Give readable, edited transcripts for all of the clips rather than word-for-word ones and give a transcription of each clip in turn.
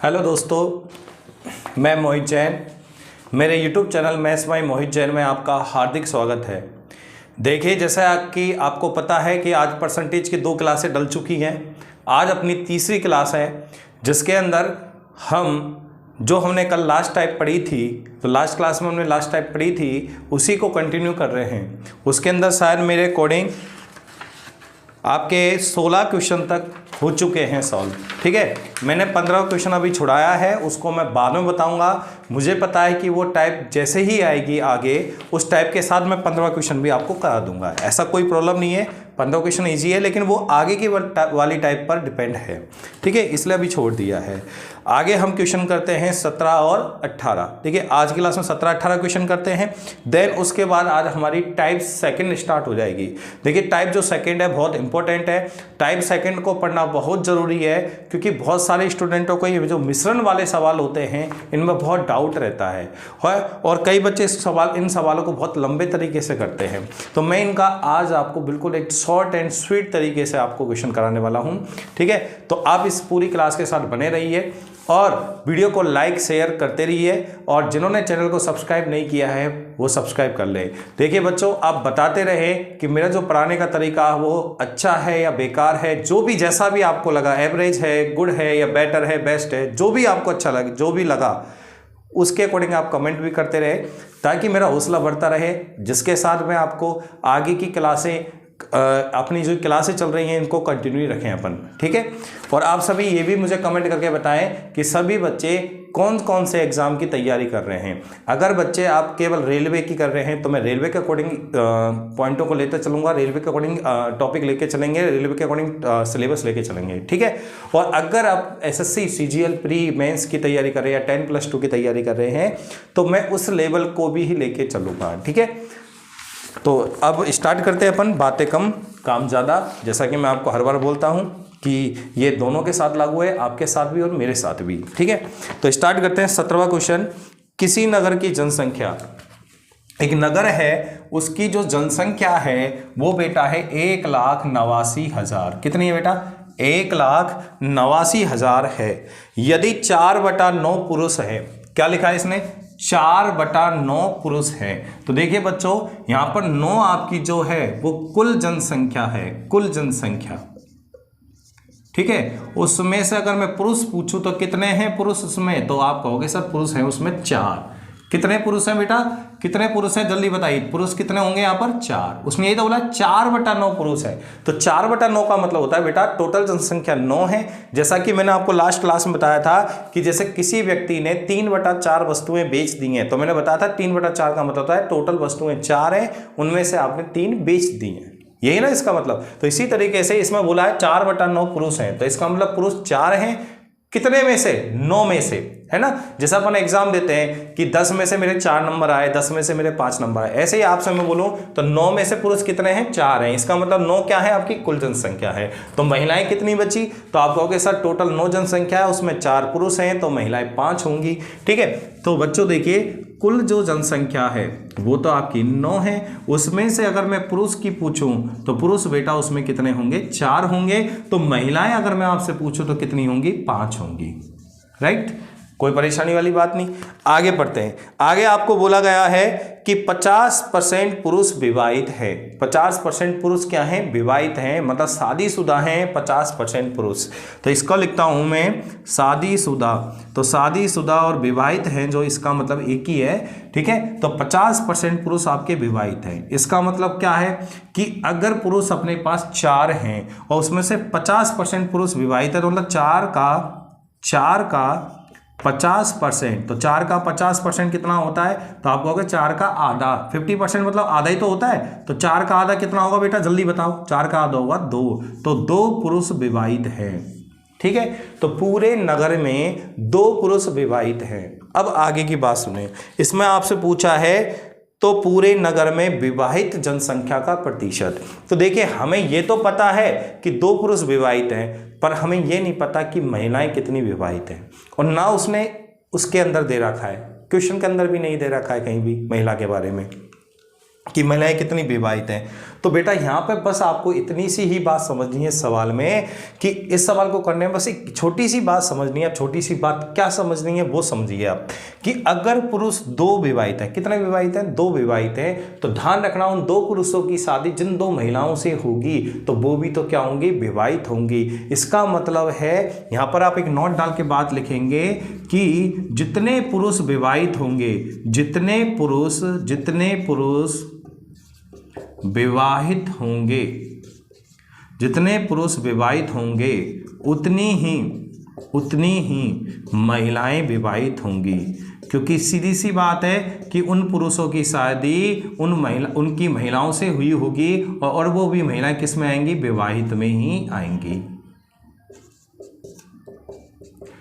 Hello दोस्तों, मैं मोहित जैन। मेरे यूट्यूब चैनल मैथ्स बाय मोहित जैन में आपका हार्दिक स्वागत है। देखिए, जैसा कि आपको पता है कि आज परसेंटेज की 2 क्लासें डल चुकी हैं। आज अपनी तीसरी क्लास है, जिसके अंदर हमने कल लास्ट टाइप पढ़ी थी, तो लास्ट क्लास में हमने लास्ट टाइप पढ़ी थी, उसी को कंटिन्यू कर रहे हैं। उसके अंदर शायद मेरे अकॉर्डिंग आपके 16 क्वेश्चन तक हो चुके हैं सॉल्व। ठीक है, मैंने 15 क्वेश्चन अभी छुड़ाया है, उसको मैं बाद में बताऊंगा। मुझे पता है कि वो टाइप जैसे ही आएगी आगे, उस टाइप के साथ मैं 15 क्वेश्चन भी आपको करा दूंगा। ऐसा कोई प्रॉब्लम नहीं है, 15 क्वेश्चन ईजी है, लेकिन वो आगे की वाली टाइप पर डिपेंड है। ठीक है, इसलिए अभी छोड़ दिया है। आगे हम क्वेश्चन करते हैं 17 और 18। देखिए, आज की क्लास में 17-18 क्वेश्चन करते हैं। देन उसके बाद आज हमारी टाइप सेकंड स्टार्ट हो जाएगी। देखिए, टाइप जो सेकंड है बहुत इंपॉर्टेंट है। टाइप सेकंड को पढ़ना बहुत ज़रूरी है, क्योंकि बहुत सारे स्टूडेंटों को ये जो मिश्रण वाले सवाल होते हैं, इनमें बहुत डाउट रहता है और कई बच्चे इन सवालों को बहुत लंबे तरीके से करते हैं। तो मैं इनका आज आपको बिल्कुल एक शॉर्ट एंड स्वीट तरीके से आपको क्वेश्चन कराने वाला हूँ। ठीक है, तो आप इस पूरी क्लास के साथ बने रहिए और वीडियो को लाइक शेयर करते रहिए, और जिन्होंने चैनल को सब्सक्राइब नहीं किया है वो सब्सक्राइब कर ले। देखिए बच्चों, आप बताते रहे कि मेरा जो पढ़ाने का तरीका है वो अच्छा है या बेकार है। जो भी जैसा भी आपको लगा, एवरेज है, गुड है या बेटर है, बेस्ट है, जो भी आपको अच्छा लगे, जो भी लगा, उसके अकॉर्डिंग आप कमेंट भी करते रहे, ताकि मेरा हौसला बढ़ता रहे, जिसके साथ मैं आपको आगे की क्लासें, अपनी जो क्लासें चल रही हैं, इनको कंटिन्यू रखें अपन। ठीक है, और आप सभी ये भी मुझे कमेंट करके बताएं कि सभी बच्चे कौन कौन से एग्ज़ाम की तैयारी कर रहे हैं। अगर बच्चे आप केवल रेलवे की कर रहे हैं तो मैं रेलवे के अकॉर्डिंग पॉइंटों को लेते चलूँगा, रेलवे के अकॉर्डिंग टॉपिक लेके चलेंगे, रेलवे के अकॉर्डिंग सिलेबस लेके चलेंगे। ठीक है, और अगर आप एसएससी सीजीएल प्री मेंस की तैयारी कर रहे हैं या 10+2 की तैयारी कर रहे हैं, तो मैं उस लेवल को भी ही लेके चलूँगा। ठीक है, तो अब स्टार्ट करते हैं अपन। बातें कम काम ज़्यादा, जैसा कि मैं आपको हर बार बोलता हूँ कि ये दोनों के साथ लागू है, आपके साथ भी और मेरे साथ भी। ठीक है, तो स्टार्ट करते हैं। 17वां क्वेश्चन, किसी नगर की जनसंख्या, एक नगर है, उसकी जो जनसंख्या है वो बेटा है 1,89,000। कितनी है बेटा? 1,89,000 है। यदि 4/9 पुरुष है, क्या लिखा है इसने? 4/9 पुरुष है। तो देखिए बच्चों, यहां पर 9 आपकी जो है वो कुल जनसंख्या है, कुल जनसंख्या। ठीक है, उसमें से अगर मैं पुरुष पूछूं तो कितने हैं पुरुष उसमें, तो आप कहोगे सर पुरुष हैं उसमें 4। कितने पुरुष हैं बेटा? कितने पुरुष हैं जल्दी बताइए। पुरुष कितने होंगे यहाँ पर? 4। उसमें यही तो बोला 4/9 पुरुष है। तो 4/9 का मतलब होता है बेटा टोटल जनसंख्या 9 है। जैसा कि मैंने आपको लास्ट क्लास में बताया था कि जैसे किसी व्यक्ति ने 3/4 वस्तुएं बेच दी हैं, तो मैंने बताया था 3/4 का मतलब होता है टोटल वस्तुएं 4 हैं, उनमें से आपने 3 बेच दी हैं। यही ना इसका मतलब। तो इसी तरीके से इसमें बोला है 4/9 पुरुष हैं, तो इसका मतलब पुरुष 4 हैं। कितने में से? 9 में से, है ना। जैसा अपन एग्जाम देते हैं कि 10 में से मेरे 4 नंबर आए, 10 में से मेरे 5 नंबर आए, ऐसे ही आपसे मैं बोलूं तो 9 में से पुरुष कितने हैं? 4 हैं। इसका मतलब 9 क्या है? आपकी कुल जनसंख्या है। तो महिलाएं कितनी बची? तो आप कहोगे सर टोटल 9 जनसंख्या है, उसमें 4 पुरुष हैं, तो महिलाएं 5 होंगी। ठीक है, तो बच्चों देखिए, कुल जो जनसंख्या है वो तो आपकी 9 है। उसमें से अगर मैं पुरुष की पूछूं तो पुरुष बेटा उसमें कितने होंगे? 4 होंगे। तो महिलाएं अगर मैं आपसे पूछूं तो कितनी होंगी? 5 होंगी। राइट, कोई परेशानी वाली बात नहीं। आगे पढ़ते हैं। आगे आपको बोला गया है कि 50% पुरुष विवाहित है। 50% पुरुष क्या हैं? विवाहित हैं, मतलब शादीशुदा हैं 50% पुरुष। तो इसको लिखता हूं मैं शादीशुदा। तो शादीशुदा और विवाहित हैं, जो इसका मतलब एक ही है। ठीक है, तो 50% पुरुष आपके विवाहित हैं। इसका मतलब क्या है कि अगर पुरुष अपने पास 4 हैं और उसमें से 50% पुरुष विवाहित है, तो मतलब 4 का 50%, तो 4 का 50% कितना होता है? तो आप कहोगे 4 का आधा, 50% मतलब आधा ही तो होता है। तो 4 का आधा कितना होगा बेटा? जल्दी बताओ। 4 का आधा होगा 2। तो 2 पुरुष विवाहित हैं। ठीक है, तो पूरे नगर में 2 पुरुष विवाहित हैं। अब आगे की बात सुने। इसमें आपसे पूछा है तो पूरे नगर में विवाहित जनसंख्या का प्रतिशत। तो देखिए, हमें ये तो पता है कि 2 पुरुष विवाहित हैं, पर हमें ये नहीं पता कि महिलाएं कितनी विवाहित हैं, और ना उसने उसके अंदर दे रखा है, क्वेश्चन के अंदर भी नहीं दे रखा है कहीं भी महिला के बारे में कि महिलाएं कितनी विवाहित हैं। तो बेटा यहाँ पे बस आपको इतनी सी ही बात समझनी है इस सवाल में, कि इस सवाल को करने में बस एक छोटी सी बात समझनी है। छोटी सी बात क्या समझनी है वो समझिए आप, कि अगर पुरुष दो विवाहित है, कितने विवाहित हैं, दो विवाहित हैं, तो ध्यान रखना उन दो पुरुषों की शादी जिन दो महिलाओं से होगी तो वो भी तो क्या होंगी, विवाहित होंगी। इसका मतलब है यहाँ पर आप एक नोट डाल के बात लिखेंगे कि जितने पुरुष विवाहित होंगे, जितने पुरुष विवाहित होंगे, जितने पुरुष विवाहित होंगे उतनी ही महिलाएं विवाहित होंगी, क्योंकि सीधी सी बात है कि उन पुरुषों की शादी उनकी महिलाओं से हुई होगी और वो भी महिलाएं किस में आएंगी, विवाहित में ही आएंगी।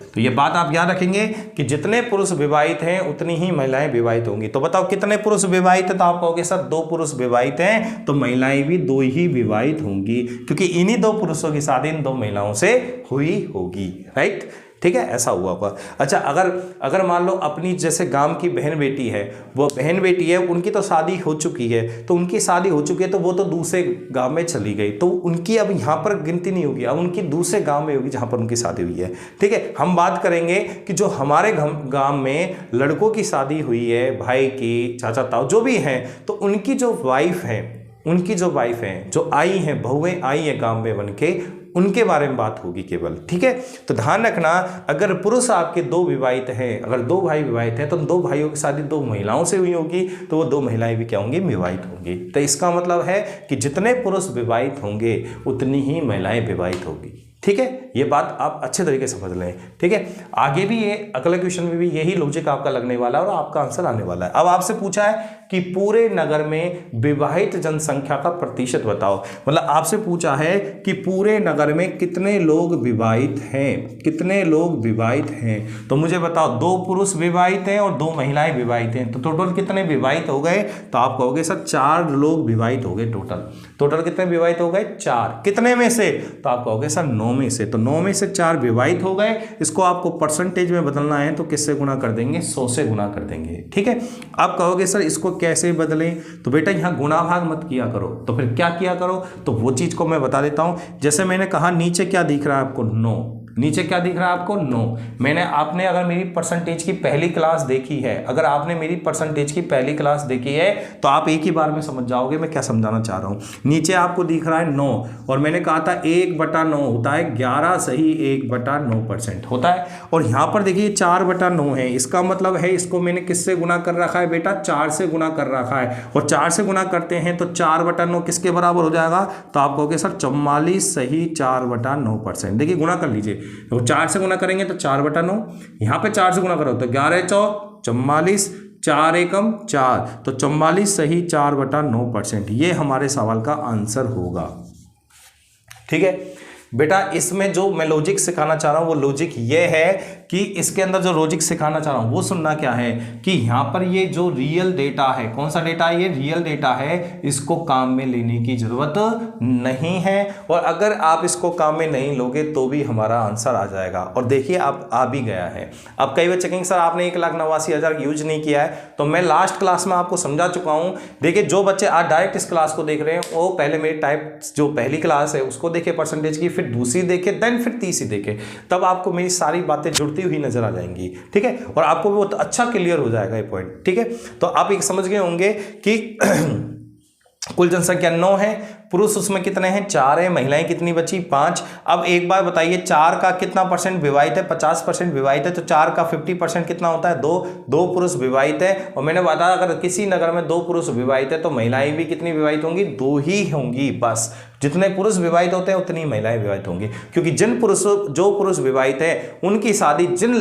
तो ये बात आप याद रखेंगे कि जितने पुरुष विवाहित हैं उतनी ही महिलाएं विवाहित होंगी। तो बताओ कितने पुरुष विवाहित हैं, तो आप कहोगे सर दो पुरुष विवाहित हैं, तो महिलाएं भी दो ही विवाहित होंगी, क्योंकि इन्हीं दो पुरुषों की शादी इन दो महिलाओं से हुई होगी। राइट, ठीक है, ऐसा हुआ होगा। अच्छा, अगर मान लो अपनी जैसे गांव की बहन बेटी है, वो बहन बेटी है, उनकी तो शादी हो चुकी है, तो उनकी शादी हो चुकी है तो वो तो दूसरे गांव में चली गई, तो उनकी अब यहाँ पर गिनती नहीं होगी, अब उनकी दूसरे गांव में होगी जहाँ पर उनकी शादी हुई है। ठीक है, हम बात करेंगे कि जो हमारे गांव में लड़कों की शादी हुई है, भाई की, चाचा ताऊ जो भी हैं, तो उनकी जो वाइफ है, जो आई हैं, बहुएं आई हैं गाँव में बन के, उनके बारे में बात होगी केवल। ठीक है, तो ध्यान रखना, अगर पुरुष आपके दो विवाहित हैं, अगर दो भाई विवाहित हैं, तो दो भाइयों की शादी दो महिलाओं से हुई होगी, तो वो दो महिलाएं भी क्या होंगी, विवाहित होंगी। तो इसका मतलब है कि जितने पुरुष विवाहित होंगे उतनी ही महिलाएं विवाहित होगी। ठीक है, ये बात आप अच्छे तरीके से समझ लें। ठीक है, आगे भी ये अगले क्वेश्चन में भी यही लॉजिक आपका लगने वाला है और आपका आंसर आने वाला है। अब आपसे पूछा है कि पूरे नगर में विवाहित जनसंख्या का प्रतिशत बताओ। मतलब आपसे पूछा है कि पूरे नगर में कितने लोग विवाहित हैं, कितने लोग विवाहित हैं। तो मुझे बताओ, दो पुरुष विवाहित हैं और दो महिलाएं विवाहित हैं, तो टोटल कितने विवाहित हो गए? तो आप कहोगे सर 4 लोग विवाहित हो गए। टोटल कितने विवाहित हो गए? 4। कितने में से? तो आप कहोगे सर 9 में से। तो 9 में से 4 विवाहित हो गए। इसको आपको परसेंटेज में बदलना है तो किससे गुना कर देंगे? 100 से गुना कर देंगे। ठीक है, आप कहोगे सर इसको कैसे बदलें? तो बेटा यहाँ गुणा भाग मत किया करो, तो फिर क्या किया करो? तो वो चीज को मैं बता देता हूं। जैसे मैंने कहा नीचे क्या दिख रहा है आपको? 9। नीचे क्या दिख रहा है आपको? 9। आपने अगर मेरी परसेंटेज की पहली क्लास देखी है, तो आप एक ही बार में समझ जाओगे मैं क्या समझाना चाह रहा हूं। नीचे आपको दिख रहा है 9 और मैंने कहा था 1/9 होता है 11 सही 1/9% होता है। और यहां पर देखिए 4/9 है, इसका मतलब है इसको मैंने किससे गुना कर रखा है बेटा? 4 से गुना कर रखा है। और 4 से गुना करते हैं तो 4/9 किसके बराबर हो जाएगा? तो आप कहोगे सर 44 सही 4/9%। देखिए गुना कर लीजिए, तो 4 से गुना करेंगे तो 4/9, यहाँ पे 4 से गुना करो तो 11 4 44, 4 एकम 4, तो 44 सही 4/9%। ये हमारे सवाल का आंसर होगा। ठीक है बेटा, इसमें जो मैं लॉजिक सिखाना चाह रहा हूं वो लॉजिक ये है कि इसके अंदर जो लॉजिक सिखाना चाह रहा हूं वो सुनना क्या है कि यहां पर ये जो रियल डेटा है, कौन सा डेटा है? ये रियल डेटा है, इसको काम में लेने की जरूरत नहीं है। और अगर आप इसको काम में नहीं लोगे तो भी हमारा आंसर आ जाएगा। और देखिए आप आ भी गया है। अब कई बच्चे कहेंगे सर आपने 1,89,000 यूज नहीं किया है, तो मैं लास्ट क्लास में आपको समझा चुका हूं। देखिए जो बच्चे आज डायरेक्ट इस क्लास को देख रहे हैं वो पहले मेरी टाइप जो पहली क्लास है उसको देखे परसेंटेज की, फिर दूसरी देखे, देन फिर तीसरी देखे, तब आपको मेरी सारी बातें जुड़ती हुई नजर आ जाएंगी। ठीक है, और आपको भी बहुत अच्छा क्लियर हो जाएगा ये पॉइंट। ठीक है, तो आप एक समझ गए होंगे कि कुल जनसंख्या 9 है, पुरुष उसमें कितने हैं? 4 है, महिलाएं कितनी बची? 5। अब एक बार बताइए 4 का कितना परसेंट विवाहित है? 50% विवाहित है, तो 4 का 50% कितना होता है? 2 पुरुष विवाहित है। और मैंने बताया अगर किसी नगर में 2 पुरुष विवाहित है तो महिलाएं भी कितनी विवाहित होंगी? 2 ही होंगी बस। जितने पुरुष विवाहित होते हैं उतनी महिलाएं विवाहित होंगी, क्योंकि जो पुरुष विवाहित है उनकी शादी जिन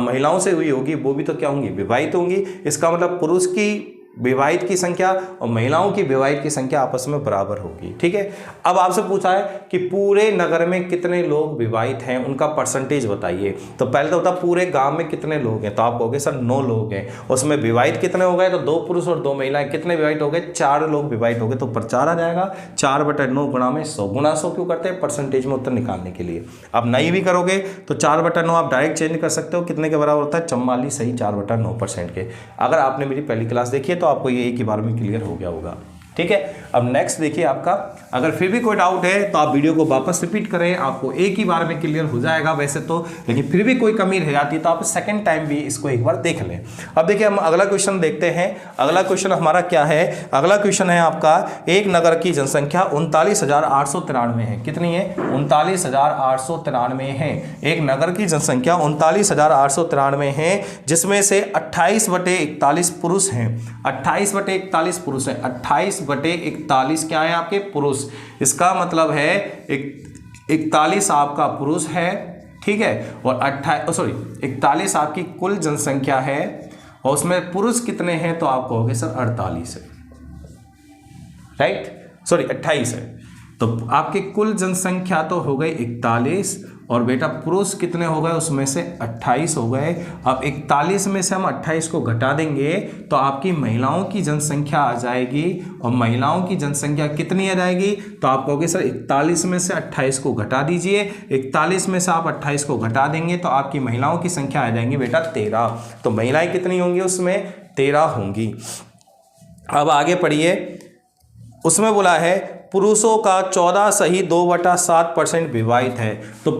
महिलाओं से हुई होगी वो भी तो क्या होंगी? विवाहित होंगी। इसका मतलब पुरुष की विवाहित की संख्या और महिलाओं की विवाहित की संख्या आपस में बराबर होगी। ठीक है, अब आपसे पूछा है कि पूरे नगर में कितने लोग विवाहित हैं, उनका परसेंटेज बताइए। तो पहले तो बता पूरे गांव में कितने लोग हैं, तो आप कहोगे सर 9 लोग हैं। उसमें विवाहित कितने हो गए? तो 2 पुरुष और 2 महिलाएं। कितने विवाहित हो गए? 4 लोग विवाहित हो गए, तो ऊपर 4 आ जाएगा। 4/9 गुणा में 100। गुणा 100 क्यों करते हैं? परसेंटेज में उत्तर निकालने के लिए। आप नहीं भी करोगे तो 4/9 आप डायरेक्ट चेंज कर सकते हो, कितने के बराबर होता है? 44 सही 4/9% के। अगर आपने मेरी पहली क्लास देखी है तो आपको ये एक ही बार में क्लियर हो गया होगा। ठीक है। अब नेक्स्ट देखिए आपका, अगर फिर भी कोई डाउट है तो आप वीडियो को वापस रिपीट करें, आपको एक ही बार में क्लियर हो जाएगा वैसे तो, लेकिन फिर भी कोई कमी रह जाती है तो आप सेकंड टाइम भी इसको एक बार देख लें। अब देखिए हम अगला क्वेश्चन देखते हैं। अगला क्वेश्चन हमारा क्या है, अगला क्वेश्चन है आपका, एक नगर की जनसंख्या 39,893 है। कितनी है? 39,893 है। एक नगर की जनसंख्या 39,893 है, जिसमें से 28/41 पुरुष हैं। 28/41 पुरुष है। 28/41 क्या है आपके? पुरुष। इसका मतलब है 41 आपका पुरुष है, ठीक है, और 41 आपकी कुल जनसंख्या है, और उसमें पुरुष कितने हैं? तो आप कहोगे सर 48 है, राइट, 28 है। तो आपकी कुल जनसंख्या तो हो गई 41, और बेटा पुरुष कितने हो गए? उसमें से 28 हो गए। अब 41 में से हम 28 को घटा देंगे तो आपकी महिलाओं की जनसंख्या आ जाएगी, और महिलाओं की जनसंख्या कितनी आ जाएगी? तो आप कहोगे सर 41 में से 28 को घटा दीजिए। 41 में से आप 28 को घटा देंगे तो आपकी महिलाओं की संख्या आ जाएंगी बेटा 13। तो महिलाएं कितनी होंगी? उसमें 13 होंगी। अब आगे पढ़िए, उसमें बोला है पुरुषों का 14.2/7% विवाहित है। तो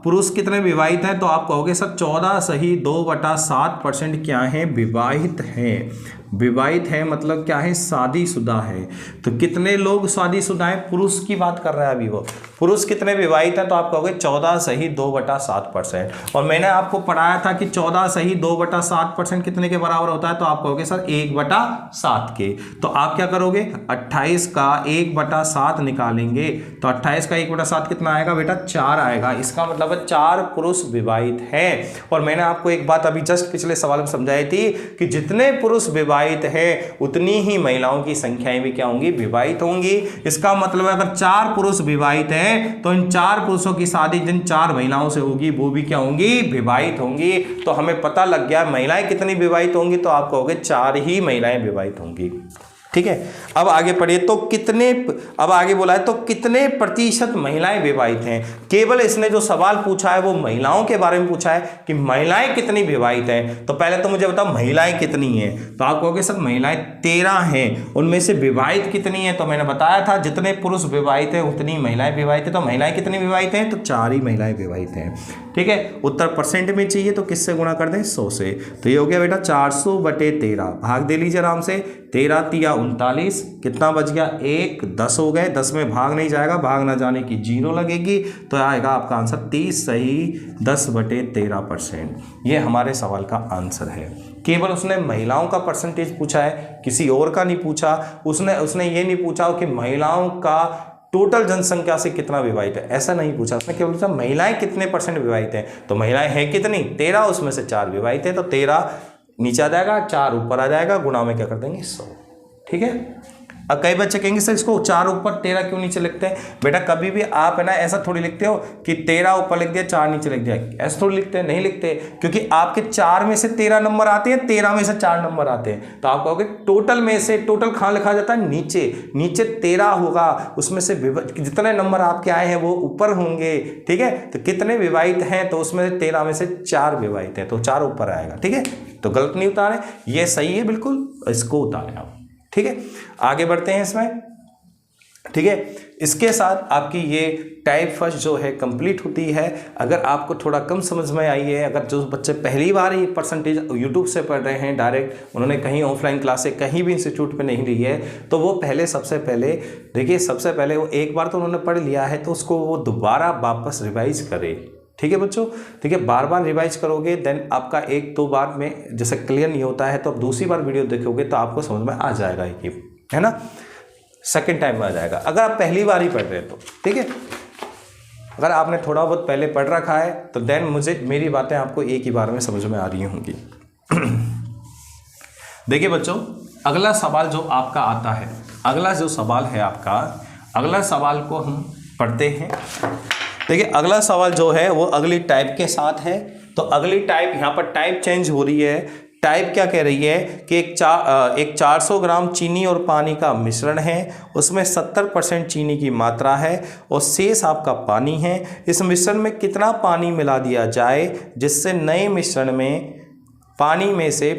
पुरुष कितने विवाहित हैं? तो आप कहोगे सर 14.2/7% क्या है? विवाहित हैं। विवाहित है मतलब क्या है? शादीशुदा है। तो कितने लोग शादीशुदा हैं? पुरुष की बात कर रहा है अभी वो। पुरुष कितने विवाहित हैं? तो आप कहोगे 14.2/7%। और मैंने आपको पढ़ाया था कि 14.2/7% कितने के बराबर होता है? तो आप कहोगे सर 1/7 के। तो आप क्या करोगे? 28 का 1/7 निकालेंगे, तो 28 का 1/7 कितना आएगा बेटा? 4 आएगा। इसका मतलब है 4 पुरुष विवाहित हैं। और मैंने आपको एक बात अभी जस्ट पिछले सवाल में समझाई थी कि जितने पुरुष विवाहित है उतनी ही महिलाओं की संख्याएं भी क्या होंगी? विवाहित होंगी। इसका मतलब है अगर 4 पुरुष विवाहित हैं तो इन 4 पुरुषों की शादी जिन 4 महिलाओं से होगी वो भी क्या होंगी? विवाहित होंगी। तो हमें पता लग गया महिलाएं कितनी विवाहित होंगी, तो आप कहोगे 4 ही महिलाएं विवाहित होंगी, ठीक है। अब आगे पढ़िए, तो कितने, अब आगे बोला है तो कितने प्रतिशत महिलाएं विवाहित हैं। केवल इसने जो सवाल पूछा है वो महिलाओं के बारे में पूछा है कि महिलाएं कितनी विवाहित हैं। तो पहले तो मुझे बताओ महिलाएं कितनी हैं। तो आप कहोगे सर महिलाएं 13 हैं, उनमें से विवाहित कितनी हैं? तो मैंने बताया था जितने पुरुष विवाहित हैं उतनी महिलाएं विवाहित हैं। तो महिलाएं कितनी विवाहित हैं? तो 4 ही महिलाएं विवाहित हैं, ठीक है। उत्तर परसेंट में चाहिए तो किससे गुणा कर दें? 100 से। तो ये हो गया बेटा 400/13। भाग दे लीजिए आराम से। 13 तिया 39, कितना बच गया? 1, 10 हो गए। 10 में भाग नहीं जाएगा, भाग ना जाने की 0 लगेगी, तो आएगा आपका आंसर 30 सही 10/13%। ये हमारे सवाल का आंसर है। केवल उसने महिलाओं का परसेंटेज पूछा है, किसी और का नहीं पूछा। उसने ये नहीं पूछा कि महिलाओं का टोटल जनसंख्या से कितना विवाहित है, ऐसा नहीं पूछा। उसने केवल पूछा महिलाएं कितने % विवाहित हैं। तो महिलाएं हैं कितनी? 13, उसमें से 4 विवाहित है। तो 13 नीचे आ जाएगा, 4 ऊपर आ जाएगा, गुणा में क्या कर देंगे? 100, ठीक है। अब कई बच्चे कहेंगे सर इसको 4 ऊपर 13 क्यों नीचे लिखते हैं? बेटा कभी भी आप है ना ऐसा थोड़ी लिखते हो कि 13 ऊपर लिख दिया 4 नीचे लिख दिया, ऐसा थोड़ी लिखते हैं, नहीं लिखते। क्योंकि आपके 4 में से 13 नंबर आते हैं, 13 में से 4 नंबर आते हैं। तो आप कहोगे टोटल में से, टोटल कहाँ लिखा जाता है? नीचे 13 होगा, उसमें से जितने नंबर आपके आए हैं वो ऊपर होंगे, ठीक है। तो कितने विवाहित हैं? तो उसमें 13 में से 4 विवाहित हैं, तो 4 ऊपर आएगा, ठीक है। तो गलत नहीं उतारे, ये सही है बिल्कुल, इसको उतारें आप, ठीक है। आगे बढ़ते हैं इसमें, ठीक है। इसके साथ आपकी ये टाइप फर्स्ट जो है कंप्लीट होती है। अगर आपको थोड़ा कम समझ में आई है, अगर जो बच्चे पहली बार ये परसेंटेज यूट्यूब से पढ़ रहे हैं डायरेक्ट, उन्होंने कहीं ऑफलाइन क्लासे कहीं भी इंस्टीट्यूट पे नहीं ली है, तो वो सबसे पहले देखिए, सबसे पहले वो एक बार तो उन्होंने पढ़ लिया है तो उसको वो दोबारा वापस रिवाइज करे, ठीक है बच्चों। ठीक है, बार बार रिवाइज करोगे देन आपका 1-2 बार में जैसे क्लियर नहीं होता है तो आप दूसरी बार वीडियो देखोगे तो आपको समझ में आ जाएगा, है ना। सेकंड टाइम में आ जाएगा अगर आप पहली बार ही पढ़ रहे हैं तो, ठीक है। अगर आपने थोड़ा बहुत पहले पढ़ रखा है तो देन मेरी बातें आपको एक ही बार में समझ में आ रही होंगी। देखिए बच्चों, अगला सवाल जो आपका आता है, अगला जो सवाल है आपका, अगला सवाल को हम पढ़ते हैं। देखिए अगला सवाल जो है वो अगली टाइप के साथ है। तो अगली टाइप, यहाँ पर टाइप चेंज हो रही है। टाइप क्या कह रही है कि एक 400 ग्राम चीनी और पानी का मिश्रण है, उसमें 70% चीनी की मात्रा है और शेष आपका पानी है। इस मिश्रण में कितना पानी मिला दिया जाए जिससे नए मिश्रण में पानी में से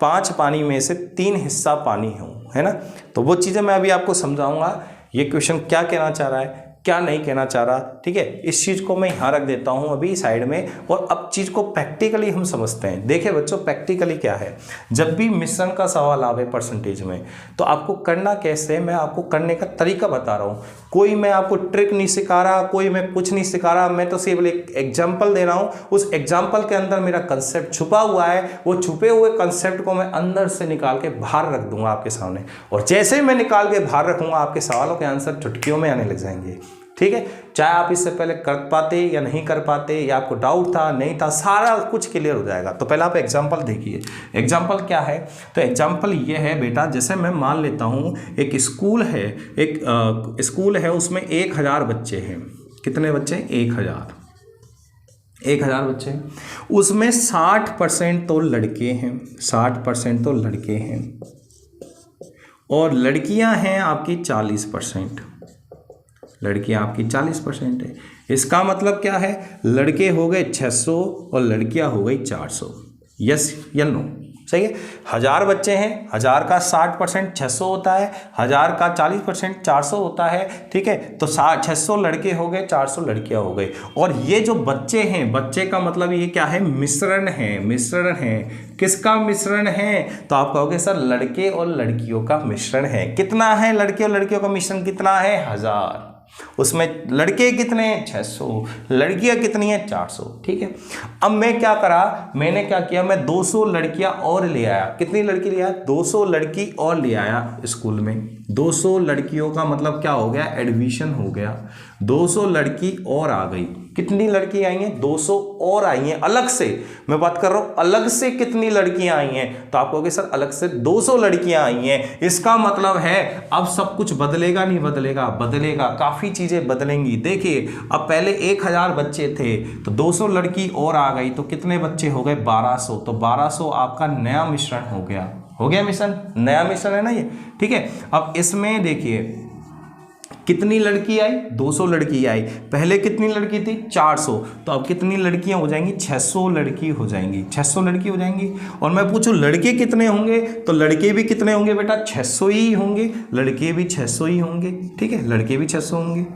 5 पानी में से 3 हिस्सा पानी हो, है ना। तो वो चीज़ें मैं अभी आपको समझाऊंगा, ये क्वेश्चन क्या कहना चाह रहा है, क्या नहीं कहना चाह रहा, ठीक है। इस चीज़ को मैं यहाँ रख देता हूँ अभी साइड में, और अब चीज़ को प्रैक्टिकली हम समझते हैं। देखिए बच्चों, प्रैक्टिकली क्या है, जब भी मिश्रण का सवाल आवे परसेंटेज में, तो आपको करना कैसे है, मैं आपको करने का तरीका बता रहा हूँ। कोई मैं आपको ट्रिक नहीं सिखा रहा, कोई मैं कुछ नहीं सिखा रहा, मैं तो सिर्फ एक एग्जाम्पल दे रहा हूँ। उस एग्जाम्पल के अंदर मेरा कंसेप्ट छुपा हुआ है, वो छुपे हुए कंसेप्ट को मैं अंदर से निकाल के बाहर रख दूंगा आपके सामने, और जैसे ही मैं निकाल के बाहर रखूंगा आपके सवालों के आंसर चुटकियों में आने लग जाएंगे, ठीक है। चाहे आप इससे पहले कर पाते या नहीं कर पाते, या आपको डाउट था नहीं था, सारा कुछ क्लियर हो जाएगा। तो पहले आप एग्जाम्पल देखिए। एग्जाम्पल क्या है, तो एग्जाम्पल ये है बेटा, जैसे मैं मान लेता हूँ एक स्कूल है, एक स्कूल है, उसमें 1000 बच्चे हैं। कितने बच्चे? 1000 बच्चे हैं। उसमें 60% तो लड़के हैं, 60% तो लड़के हैं, और लड़कियां हैं आपकी 40%। लड़कियां आपकी 40% है। इसका मतलब क्या है, लड़के हो गए 600 और लड़कियां हो गई 400। यस या नो? सही है। 1000 बच्चे हैं, 1000 का 60% 600 होता है, 1000 का 40% 400 होता है, ठीक है। तो 600 लड़के हो गए, 400 लड़कियां हो गई। और ये जो बच्चे हैं, बच्चे का मतलब ये क्या है, मिश्रण है। मिश्रण है, किसका मिश्रण है? तो आप कहोगे सर लड़के और लड़कियों का मिश्रण है। कितना है लड़के और लड़कियों का मिश्रण? कितना है? 1000। उसमें लड़के कितने हैं? 600। लड़कियां कितनी हैं? 400, ठीक है। अब मैं क्या करा, मैंने क्या किया, मैं 200 लड़कियां और ले आया। कितनी लड़की ले आया? 200 लड़की और ले आया स्कूल में। 200 लड़कियों का मतलब क्या हो गया? एडमिशन हो गया। 200 लड़की और आ गई। कितनी लड़की आई हैं? 200 और आई हैं अलग से। मैं बात कर रहा हूं अलग से कितनी लड़कियां आई हैं, तो आप कहोगे सर अलग से 200 लड़कियां आई हैं। इसका मतलब है अब सब कुछ बदलेगा नहीं बदलेगा? बदलेगा, काफी चीजें बदलेंगी। देखिए अब पहले 1000 बच्चे थे, तो 200 लड़की और आ गई, तो कितने बच्चे हो गए? 1200। तो 1200 आपका नया मिश्रण हो गया। हो गया मिश्रण, नया मिश्रण है ना ये, ठीक है। अब इसमें देखिए कितनी लड़की आई? 200 लड़की आई। पहले कितनी लड़की थी? 400। तो अब कितनी लड़कियां हो जाएंगी? 600 लड़की हो जाएंगी। 600 लड़की हो जाएंगी। और मैं पूछूं लड़के कितने होंगे, तो लड़के भी कितने होंगे बेटा? 600 ही होंगे। लड़के भी 600 ही होंगे, ठीक है। लड़के भी 600 होंगे,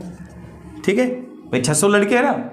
ठीक है भाई। 600 लड़के है ना,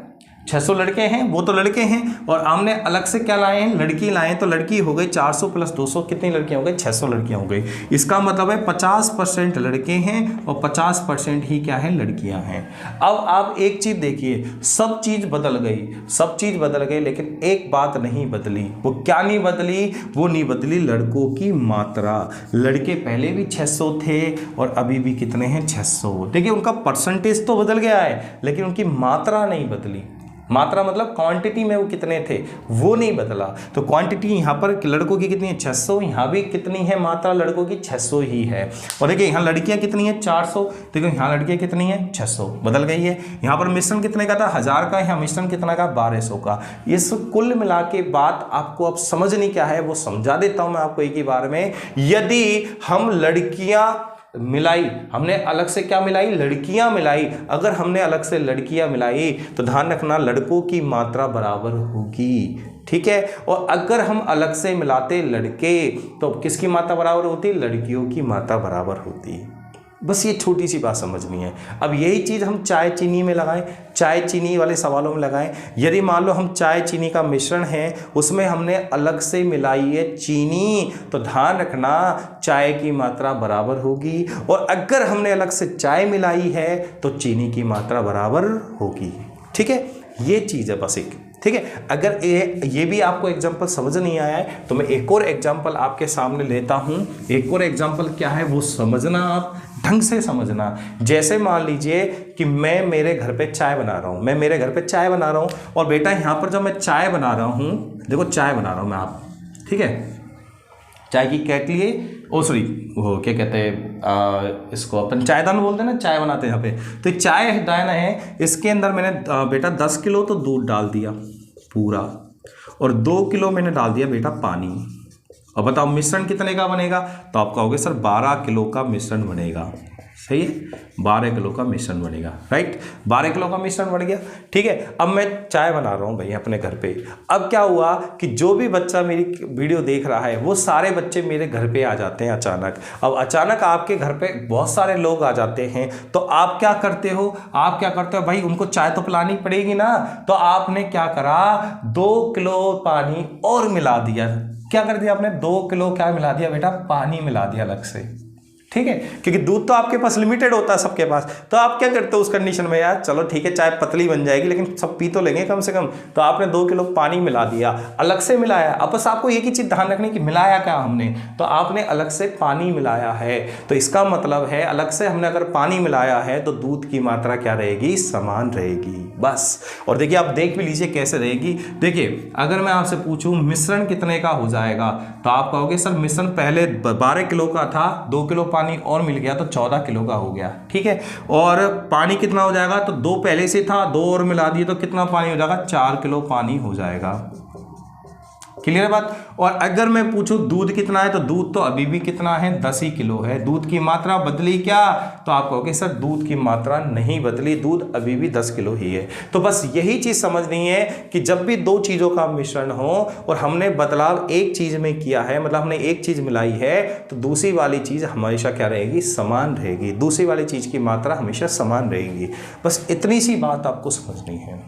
600 लड़के हैं, वो तो लड़के हैं। और हमने अलग से क्या लाए हैं? लड़की लाए हैं। तो लड़की हो गई 400 प्लस 200, कितनी लड़कियां हो गई? 600 लड़कियां हो गई। इसका मतलब है 50% लड़के हैं और 50% ही क्या है? लड़कियां हैं। अब आप एक चीज देखिए, सब चीज बदल गई, सब चीज बदल गई, लेकिन एक बात नहीं बदली। वो क्या नहीं बदली? वो नहीं बदली लड़कों की मात्रा। लड़के पहले भी 600 थे और अभी भी कितने हैं? 600। देखिए उनका परसेंटेज तो बदल गया है, लेकिन उनकी मात्रा नहीं बदली। मात्रा मतलब क्वांटिटी में वो कितने थे वो नहीं बदला। तो क्वांटिटी यहाँ पर लड़कों की कितनी है? 600। यहाँ भी कितनी है मात्रा? लड़कों की 600 ही है। और देखिए यहाँ लड़कियाँ कितनी है? 400। देखो यहाँ लड़कियाँ कितनी है? 600। बदल गई है। यहाँ पर मिश्रण कितने का था? 1000 का। यहाँ मिश्रण कितना का? 1200 का। इस कुल मिला के बात आपको अब समझनी क्या है वो समझा देता हूँ मैं आपको एक ही बार में। यदि हम लड़कियाँ मिलाई, हमने अलग से क्या मिलाई? लड़कियां मिलाई। अगर हमने अलग से लड़कियां मिलाई तो ध्यान रखना लड़कों की मात्रा बराबर होगी, ठीक है। और अगर हम अलग से मिलाते लड़के तो किसकी मात्रा बराबर होती? लड़कियों की मात्रा बराबर होती। बस ये छोटी सी बात समझनी है। अब यही चीज़ हम चाय चीनी में लगाएं, चाय चीनी वाले सवालों में लगाएं। यदि मान लो हम चाय चीनी का मिश्रण है, उसमें हमने अलग से मिलाई है चीनी, तो ध्यान रखना चाय की मात्रा बराबर होगी। और अगर हमने अलग से चाय मिलाई है तो चीनी की मात्रा बराबर होगी, ठीक है। ये चीज़ है बस एक, ठीक है। अगर ये भी आपको एग्जाम्पल समझ नहीं आया है तो मैं एक और एग्जाम्पल आपके सामने लेता हूँ। एक और एग्जाम्पल क्या है वो समझना, आप ढंग से समझना। जैसे मान लीजिए कि मैं मेरे घर पे चाय बना रहा हूँ, मैं मेरे घर पे चाय बना रहा हूँ, और बेटा यहाँ पर जब मैं चाय बना रहा हूँ, देखो चाय बना रहा हूँ मैं, आप ठीक है, चाय की केटली है, ओ सॉरी वो क्या कहते हैं इसको अपन चायदान बोलते हैं ना, चाय बनाते हैं यहाँ पे। तो चाय दान है, इसके अंदर मैंने बेटा 10 किलो तो दूध डाल दिया पूरा, और 2 किलो मैंने डाल दिया बेटा पानी। अब बताओ मिश्रण कितने का बनेगा? तो आप कहोगे सर 12 किलो का मिश्रण बनेगा। सही है, 12 किलो का मिश्रण बनेगा, राइट। 12 किलो का मिश्रण बन गया, ठीक है। अब मैं चाय बना रहा हूँ भाई अपने घर पे। अब क्या हुआ कि जो भी बच्चा मेरी वीडियो देख रहा है वो सारे बच्चे मेरे घर पे आ जाते हैं अचानक। अब अचानक आपके घर पे बहुत सारे लोग आ जाते हैं, तो आप क्या करते हो, भाई उनको चाय तो पिलानी पड़ेगी ना। तो आपने क्या करा, 2 किलो पानी और मिला दिया। क्या कर दिया आपने, 2 किलो क्या मिला दिया बेटा, पानी मिला दिया अलग से, ठीक है। क्योंकि दूध तो आपके पास लिमिटेड होता है सबके पास। तो आप क्या करते हो उस कंडीशन में, यार चलो ठीक है चाय पतली बन जाएगी लेकिन सब पी तो लेंगे कम से कम। तो आपने 2 किलो पानी मिला दिया, अलग से मिलाया। अब बस आपको एक ही चीज ध्यान रखनी कि मिलाया क्या हमने, तो आपने अलग से पानी मिलाया है। तो इसका मतलब है अलग से हमने अगर पानी मिलाया है तो दूध की मात्रा क्या रहेगी, समान रहेगी, बस। और देखिए आप देख भी लीजिए कैसे रहेगी। देखिए अगर मैं आपसे पूछूं मिश्रण कितने का हो जाएगा, तो आप कहोगे सर मिश्रण पहले 12 किलो का था, 2 किलो पानी और मिल गया तो 14 किलो का हो गया, ठीक है। और पानी कितना हो जाएगा, तो 2 पहले से था, 2 और मिला दिए तो कितना पानी हो जाएगा, 4 किलो पानी हो जाएगा। क्लियर है बात। और अगर मैं पूछूं दूध कितना है, तो दूध तो अभी भी कितना है, 10 ही किलो है। दूध की मात्रा बदली क्या, तो आप कहोगे सर दूध की मात्रा नहीं बदली, दूध अभी भी 10 किलो ही है। तो बस यही चीज समझनी है कि जब भी दो चीजों का मिश्रण हो और हमने बदलाव एक चीज में किया है, मतलब हमने एक चीज मिलाई है, तो दूसरी वाली चीज हमेशा क्या रहेगी, समान रहेगी। दूसरी वाली चीज की मात्रा हमेशा समान रहेगी। बस इतनी सी बात आपको समझनी है,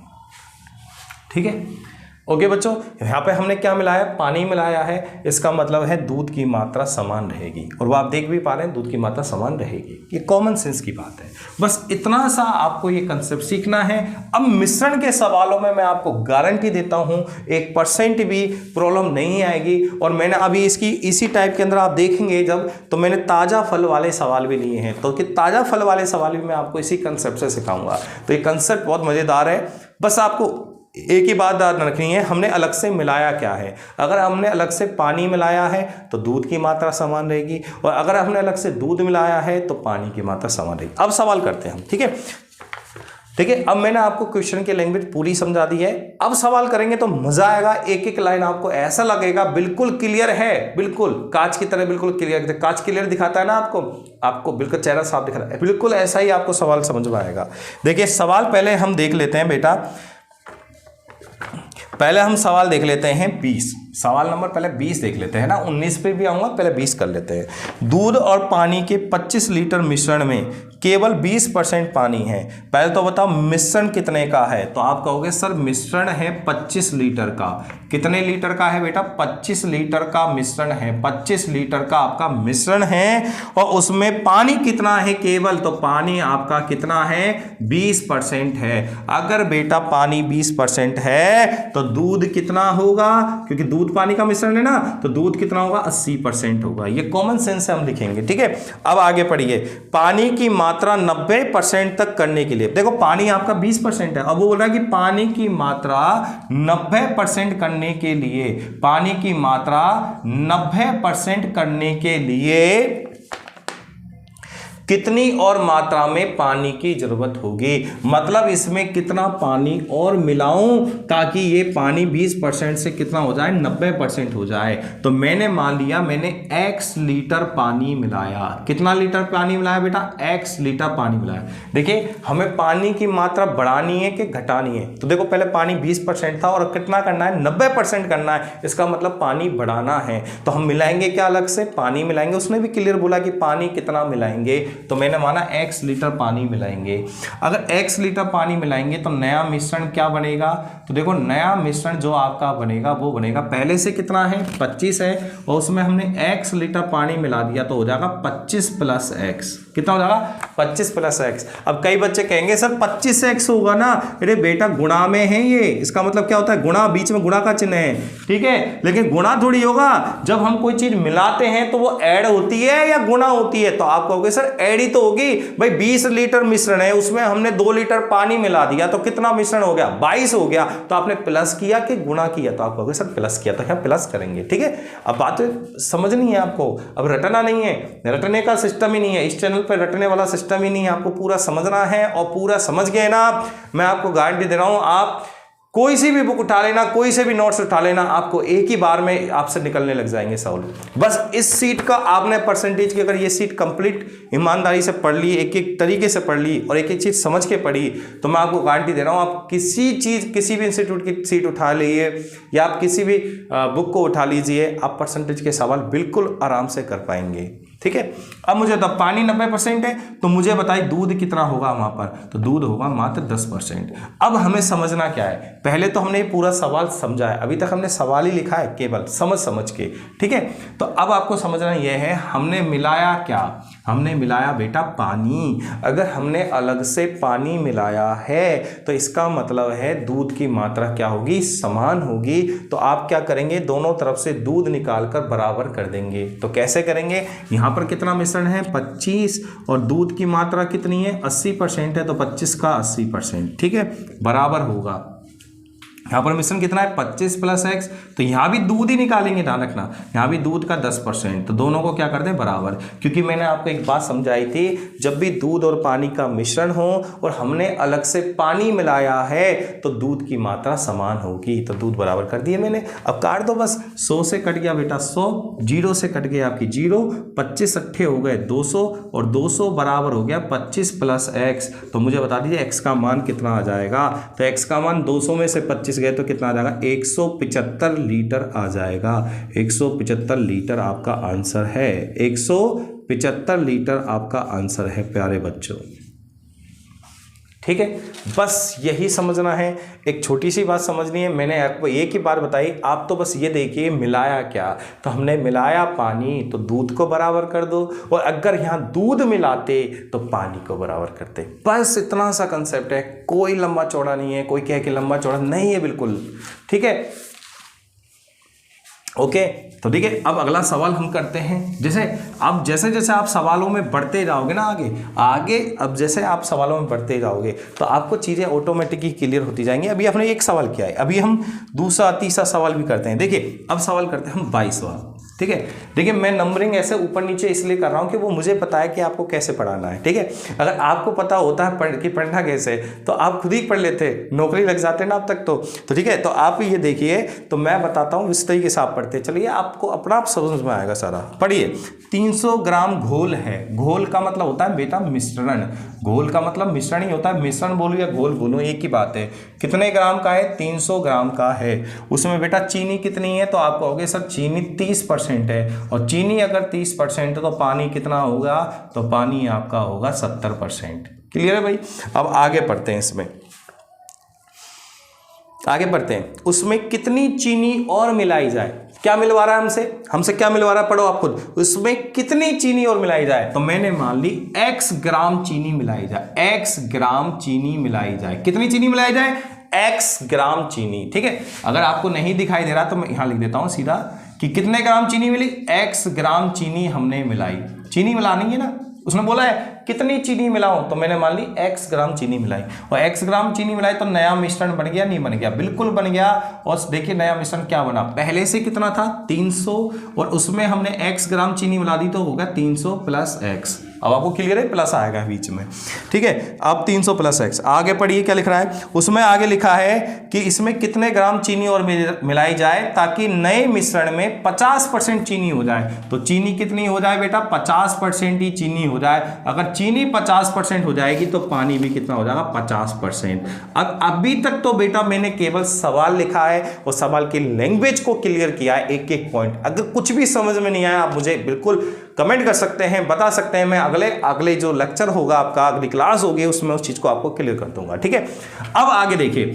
ठीक है। ओके बच्चों, यहाँ पे हमने क्या मिलाया, पानी मिलाया है, इसका मतलब है दूध की मात्रा समान रहेगी। और वो आप देख भी पा रहे हैं दूध की मात्रा समान रहेगी, ये कॉमन सेंस की बात है। बस इतना सा आपको ये कंसेप्ट सीखना है। अब मिश्रण के सवालों में मैं आपको गारंटी देता हूँ 1% भी प्रॉब्लम नहीं आएगी। और मैंने अभी इसकी इसी टाइप के अंदर आप देखेंगे जब, तो मैंने ताज़ा फल वाले सवाल भी लिए हैं, तो कि ताज़ा फल वाले सवाल भी मैं आपको इसी कंसेप्ट से सिखाऊंगा। तो ये कंसेप्ट बहुत मज़ेदार है। बस आपको एक ही बात याद रखनी है, हमने अलग से मिलाया क्या है। अगर हमने अलग से पानी मिलाया है तो दूध की मात्रा समान रहेगी, और अगर हमने अलग से दूध मिलाया है तो पानी की मात्रा समान रहेगी। अब सवाल करते हैं हम, ठीक है। देखिए अब मैंने आपको क्वेश्चन की लैंग्वेज पूरी समझा दी है। अब सवाल करेंगे तो मजा आएगा। एक एक लाइन आपको ऐसा लगेगा बिल्कुल क्लियर है, बिल्कुल कांच की तरह बिल्कुल क्लियर। कांच क्लियर दिखाता है ना आपको बिल्कुल चेहरा साफ दिखाता है, बिल्कुल ऐसा ही आपको सवाल समझ में आएगा। देखिए सवाल पहले हम देख लेते हैं बेटा, पहले हम सवाल देख लेते हैं 20। सवाल नंबर पहले 20 देख लेते हैं ना, 19 पे भी आऊंगा, पहले 20 कर लेते हैं। दूध और पानी के 25 लीटर मिश्रण में केवल 20% पानी है। पहले तो बताओ मिश्रण कितने का है, तो आप कहोगे सर मिश्रण है 25 लीटर का। कितने लीटर का है बेटा, 25 लीटर का मिश्रण है। 25 लीटर का आपका मिश्रण है और उसमें पानी कितना है केवल, तो पानी आपका कितना है, 20% है। अगर बेटा पानी 20% है तो दूध कितना होगा, क्योंकि दूध पानी का मिश्रण है ना, तो दूध कितना होगा, 80% होगा। ये कॉमन सेंस से हम लिखेंगे, ठीक है। अब आगे पढ़िए, पानी की मात्रा 90% तक करने के लिए, देखो पानी आपका 20% है, अब वो बोल रहा है कि पानी की मात्रा 90% करने के लिए, पानी की मात्रा 90% करने के लिए कितनी और मात्रा में पानी की जरूरत होगी। मतलब इसमें कितना पानी और मिलाऊं ताकि ये पानी 20% से कितना हो जाए, 90% हो जाए। तो मैंने मान लिया मैंने x लीटर पानी मिलाया। कितना लीटर पानी मिलाया बेटा, x लीटर पानी मिलाया। देखिए हमें पानी की मात्रा बढ़ानी है कि घटानी है, तो देखो पहले पानी 20% था और कितना करना है, 90% करना है। इसका मतलब पानी बढ़ाना है, तो हम मिलाएंगे क्या, अलग से पानी मिलाएंगे। उसने भी क्लियर बोला कि पानी कितना मिलाएंगे, तो मैंने माना x लीटर पानी मिलाएंगे। अगर x लीटर पानी मिलाएंगे तो नया मिश्रण क्या बनेगा, तो देखो नया मिश्रण जो आपका बनेगा वो बनेगा, पहले से कितना है 25 है और उसमें हमने x लीटर पानी मिला दिया तो हो जाएगा 25 + x। कितना हो जाएगा, 25 + x। अब कई बच्चे कहेंगे सर 25x होगा ना, अरे बेटा गुणा में है ये, इसका मतलब क्या होता है, गुणा, बीच में गुणा का चिन्ह है, ठीक है। लेकिन गुणा थोड़ी होगा, जब हम कोई चीज मिलाते हैं तो वो ऐड होती है या गुणा होती है, तो आप कहोगे सर ऐड ही तो होगी भाई। 20 लीटर मिश्रण है, उसमें हमने 2 लीटर पानी मिला दिया तो कितना मिश्रण हो गया, 22 हो गया। तो आपने प्लस किया कि गुणा किया, तो आप कहोगे सर प्लस किया, तो क्या प्लस करेंगे, ठीक है। अब बात समझनी है आपको, अब रटना नहीं है, रटने का सिस्टम ही नहीं है इस चैनल पर, रटने वाला सिस्टम ही नहीं है, आपको पूरा समझना है। और पूरा समझ गए ना, मैं आपको गारंटी दे रहा हूं आप कोई सी भी बुक उठा लेना, कोई से भी नोट्स उठा लेना, आपको एक ही बार में आपसे निकलने लग जाएंगे सवाल। बस इस सीट का आपने परसेंटेज की अगर ये सीट कंप्लीट ईमानदारी से पढ़ ली, एक एक तरीके से पढ़ ली और एक एक चीज समझ के पढ़ी, तो मैं आपको गारंटी दे रहा हूं आप किसी चीज, किसी भी इंस्टीट्यूट की सीट उठा लीजिए या आप किसी भी बुक को उठा लीजिए, आप परसेंटेज के सवाल बिल्कुल आराम से कर पाएंगे। ठीक है, अब मुझे तो पानी 90% है, तो मुझे बताइए दूध कितना होगा वहां पर, तो दूध होगा मात्र 10%। अब हमें समझना क्या है, पहले तो हमने पूरा सवाल समझा है, अभी तक हमने सवाल ही लिखा है केवल समझ के। ठीक है, तो अब आपको समझना यह है हमने मिलाया क्या, हमने मिलाया बेटा पानी। अगर हमने अलग से पानी मिलाया है तो इसका मतलब है दूध की मात्रा क्या होगी, समान होगी। तो आप क्या करेंगे, दोनों तरफ से दूध निकालकर बराबर कर देंगे। तो कैसे करेंगे, यहां पर कितना मिश्रण है 25 और दूध की मात्रा कितनी है 80% है, तो 25 का 80%। ठीक है, बराबर होगा, यहाँ पर मिश्रण कितना है 25 + x, तो यहाँ भी दूध ही निकालेंगे, ध्यान रखना यहाँ भी दूध का 10%, तो दोनों को क्या कर दें बराबर। क्योंकि मैंने आपको एक बात समझाई थी, जब भी दूध और पानी का मिश्रण हो और हमने अलग से पानी मिलाया है तो दूध की मात्रा समान होगी, तो दूध बराबर कर दिए मैंने। अब काट दो बस, 100 से कट गया बेटा 100, 0 से कट गया आपकी 0, 25 अट्ठे हो गए 200 और 200 बराबर हो गया 25 + x। तो मुझे बता दीजिए x का मान कितना आ जाएगा, तो x का मान 200 में से 25 गए तो कितना आ जाएगा 175 लीटर आ जाएगा। 175 लीटर आपका आंसर है, 175 लीटर आपका आंसर है प्यारे बच्चों। ठीक है, बस यही समझना है, एक छोटी सी बात समझनी है, मैंने आपको एक ही बार बताई, आप तो बस ये देखिए मिलाया क्या, तो हमने मिलाया पानी, तो दूध को बराबर कर दो, और अगर यहाँ दूध मिलाते तो पानी को बराबर करते। बस इतना सा कंसेप्ट है, कोई लंबा चौड़ा नहीं है, कोई कहे कि लंबा चौड़ा नहीं है, बिल्कुल ठीक है। ओके, तो ठीक है, अब अगला सवाल हम करते हैं। जैसे जैसे आप सवालों में बढ़ते जाओगे ना आगे अब जैसे आप सवालों में बढ़ते जाओगे तो आपको चीज़ें ऑटोमेटिकली क्लियर होती जाएंगी। अभी आपने एक सवाल किया है, अभी हम दूसरा तीसरा सवाल भी करते हैं। देखिए अब सवाल करते हैं हम 22वां। ठीक है, देखिए मैं नंबरिंग ऐसे ऊपर नीचे इसलिए कर रहा हूँ कि वो मुझे पता है कि आपको कैसे पढ़ाना है। ठीक है, अगर आपको पता होता है कि पढ़ना कैसे, तो आप खुद ही पढ़ लेते, नौकरी लग जाते ना अब तक तो ठीक है। तो आप ये देखिए, तो मैं बताता हूँ इस तरीके से आप पढ़ते चलिए, आपको अपना आप समझ में आएगा सारा। पढ़िए, 300 ग्राम घोल है। घोल का मतलब होता है बेटा मिश्रण, घोल का मतलब मिश्रण ही होता है, मिश्रण बोलो या घोल बोलो एक ही बात है। कितने ग्राम का है, 300 ग्राम का है। उसमें बेटा चीनी कितनी है, तो आप कहोगे सर चीनी 30% है, और चीनी अगर 30% है तो पानी कितना होगा, तो पानी आपका होगा 70%। क्लियर है भाई। अब आगे पढ़ते हैं, इसमें आगे बढ़ते हैं। उसमें कितनी चीनी और मिलाई जाए, क्या मिलवा रहा है हमसे क्या मिलवा रहा है, पढ़ो आप खुद। उसमें कितनी चीनी और मिलाई जाए, तो मैंने मान ली x ग्राम चीनी मिलाई जाए, x ग्राम चीनी मिलाई जाए। कितनी चीनी मिलाई जाए, x ग्राम चीनी। ठीक है, अगर आपको नहीं दिखाई दे रहा तो मैं यहां लिख देता हूं सीधा कि कितने ग्राम चीनी मिली, x ग्राम चीनी हमने मिलाई। चीनी मिलानी है ना, उसने बोला है कितनी चीनी मिलाऊं, तो मैंने मान ली x ग्राम चीनी मिलाई, और x ग्राम चीनी मिलाई तो नया मिश्रण बन गया, नहीं बन गया, बिल्कुल बन गया। और देखिए नया मिश्रण क्या बना, पहले से कितना था 300, और उसमें हमने x ग्राम चीनी मिला दी तो होगा 300 + x। अब आपको क्लियर है, प्लस आएगा बीच में। ठीक है, अब 300 + x। आगे पढ़िए क्या लिख रहा है, उसमें आगे लिखा है कि इसमें कितने ग्राम चीनी और मिलाई जाए ताकि नए मिश्रण में 50% चीनी हो जाए। तो चीनी कितनी हो जाए बेटा, 50% ही चीनी हो जाए। अगर चीनी 50% हो जाएगी तो पानी भी कितना हो जाएगा, 50%। अब अभी तक तो बेटा मैंने केवल सवाल लिखा है और सवाल की लैंग्वेज को क्लियर किया है, एक एक पॉइंट। अगर कुछ भी समझ में नहीं आया आप मुझे बिल्कुल कमेंट कर सकते हैं, बता सकते हैं, मैं अगले जो लेक्चर होगा आपका, अगली क्लास होगी उसमें उस चीज को आपको क्लियर कर दूंगा। ठीक है, अब आगे देखिए,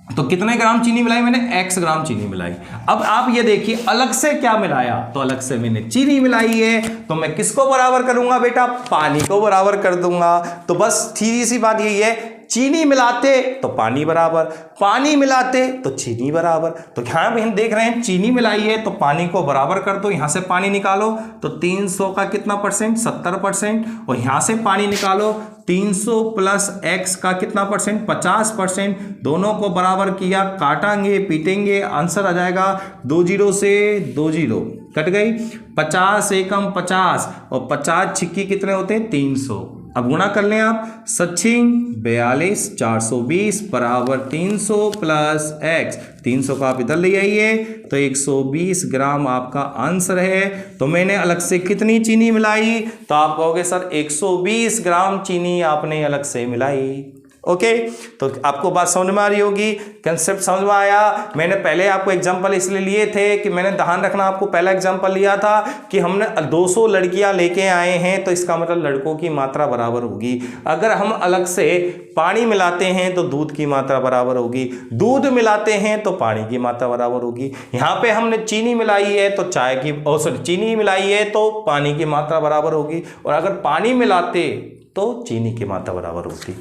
तो कितने ग्राम चीनी मिलाई मैंने, x ग्राम चीनी मिलाई। अब आप ये देखिए अलग से क्या मिलाया, तो अलग से मैंने चीनी मिलाई है, तो मैं किसको बराबर करूंगा बेटा, पानी को बराबर कर दूंगा। तो बस सीधी सी बात यही है, चीनी मिलाते तो पानी बराबर, पानी मिलाते तो चीनी बराबर। तो यहां भी हम देख रहे हैं चीनी मिलाई है तो पानी को बराबर कर दो, यहां से पानी निकालो तो 300 का कितना परसेंट, 70%, और यहां से पानी निकालो 300 + x का कितना परसेंट, 50%। दोनों को बराबर किया, काटेंगे पीटेंगे, आंसर आ जाएगा 2 0 से 2 0 कट गई, 50 एकम 50, और 50 छिक्की कितने होते हैं 300। अब गुणा कर लें आप, 42 420 बराबर 300 प्लस x, 300 का आप इधर ले आइए तो 120 ग्राम आपका आंसर है। तो मैंने अलग से कितनी चीनी मिलाई, तो आप कहोगे सर 120 ग्राम चीनी आपने अलग से मिलाई। ओके, तो आपको बात समझ में आ रही होगी, कंसेप्ट समझ में आया। मैंने पहले आपको एग्जांपल इसलिए लिए थे कि मैंने ध्यान रखना, आपको पहला एग्जांपल लिया था कि हमने 200 लड़कियां लेके आए हैं, तो इसका मतलब लड़कों की मात्रा बराबर होगी। अगर हम अलग से पानी मिलाते हैं तो दूध की मात्रा बराबर होगी, दूध मिलाते हैं तो पानी की मात्रा बराबर होगी। यहाँ पे हमने चीनी मिलाई है तो चाय की, चीनी मिलाई है तो पानी की मात्रा बराबर होगी, और अगर पानी मिलाते तो चीनी की मात्रा बराबर होती।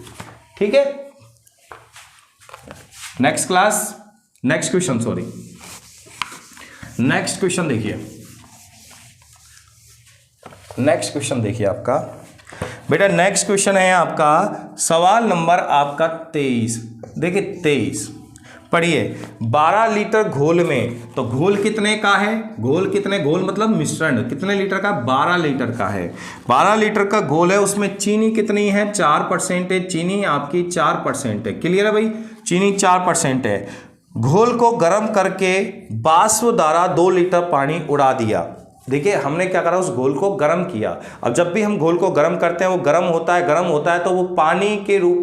ठीक है, नेक्स्ट क्वेश्चन देखिए, नेक्स्ट क्वेश्चन देखिए आपका बेटा, नेक्स्ट क्वेश्चन है आपका सवाल नंबर आपका 23। देखिए 23 पढ़िए, 12 लीटर घोल में, तो घोल कितने का है, घोल मतलब मिश्रण कितने लीटर का, 12 लीटर का है। 12 लीटर का घोल है, उसमें चीनी कितनी है, 4% है, चीनी आपकी 4% है। क्लियर है भाई, चीनी 4% है। घोल को गर्म करके वाष्प द्वारा 2 लीटर पानी उड़ा दिया। देखिए हमने क्या करा, उस घोल को गर्म किया। अब जब भी हम घोल को गर्म करते हैं, वो गर्म होता है तो वो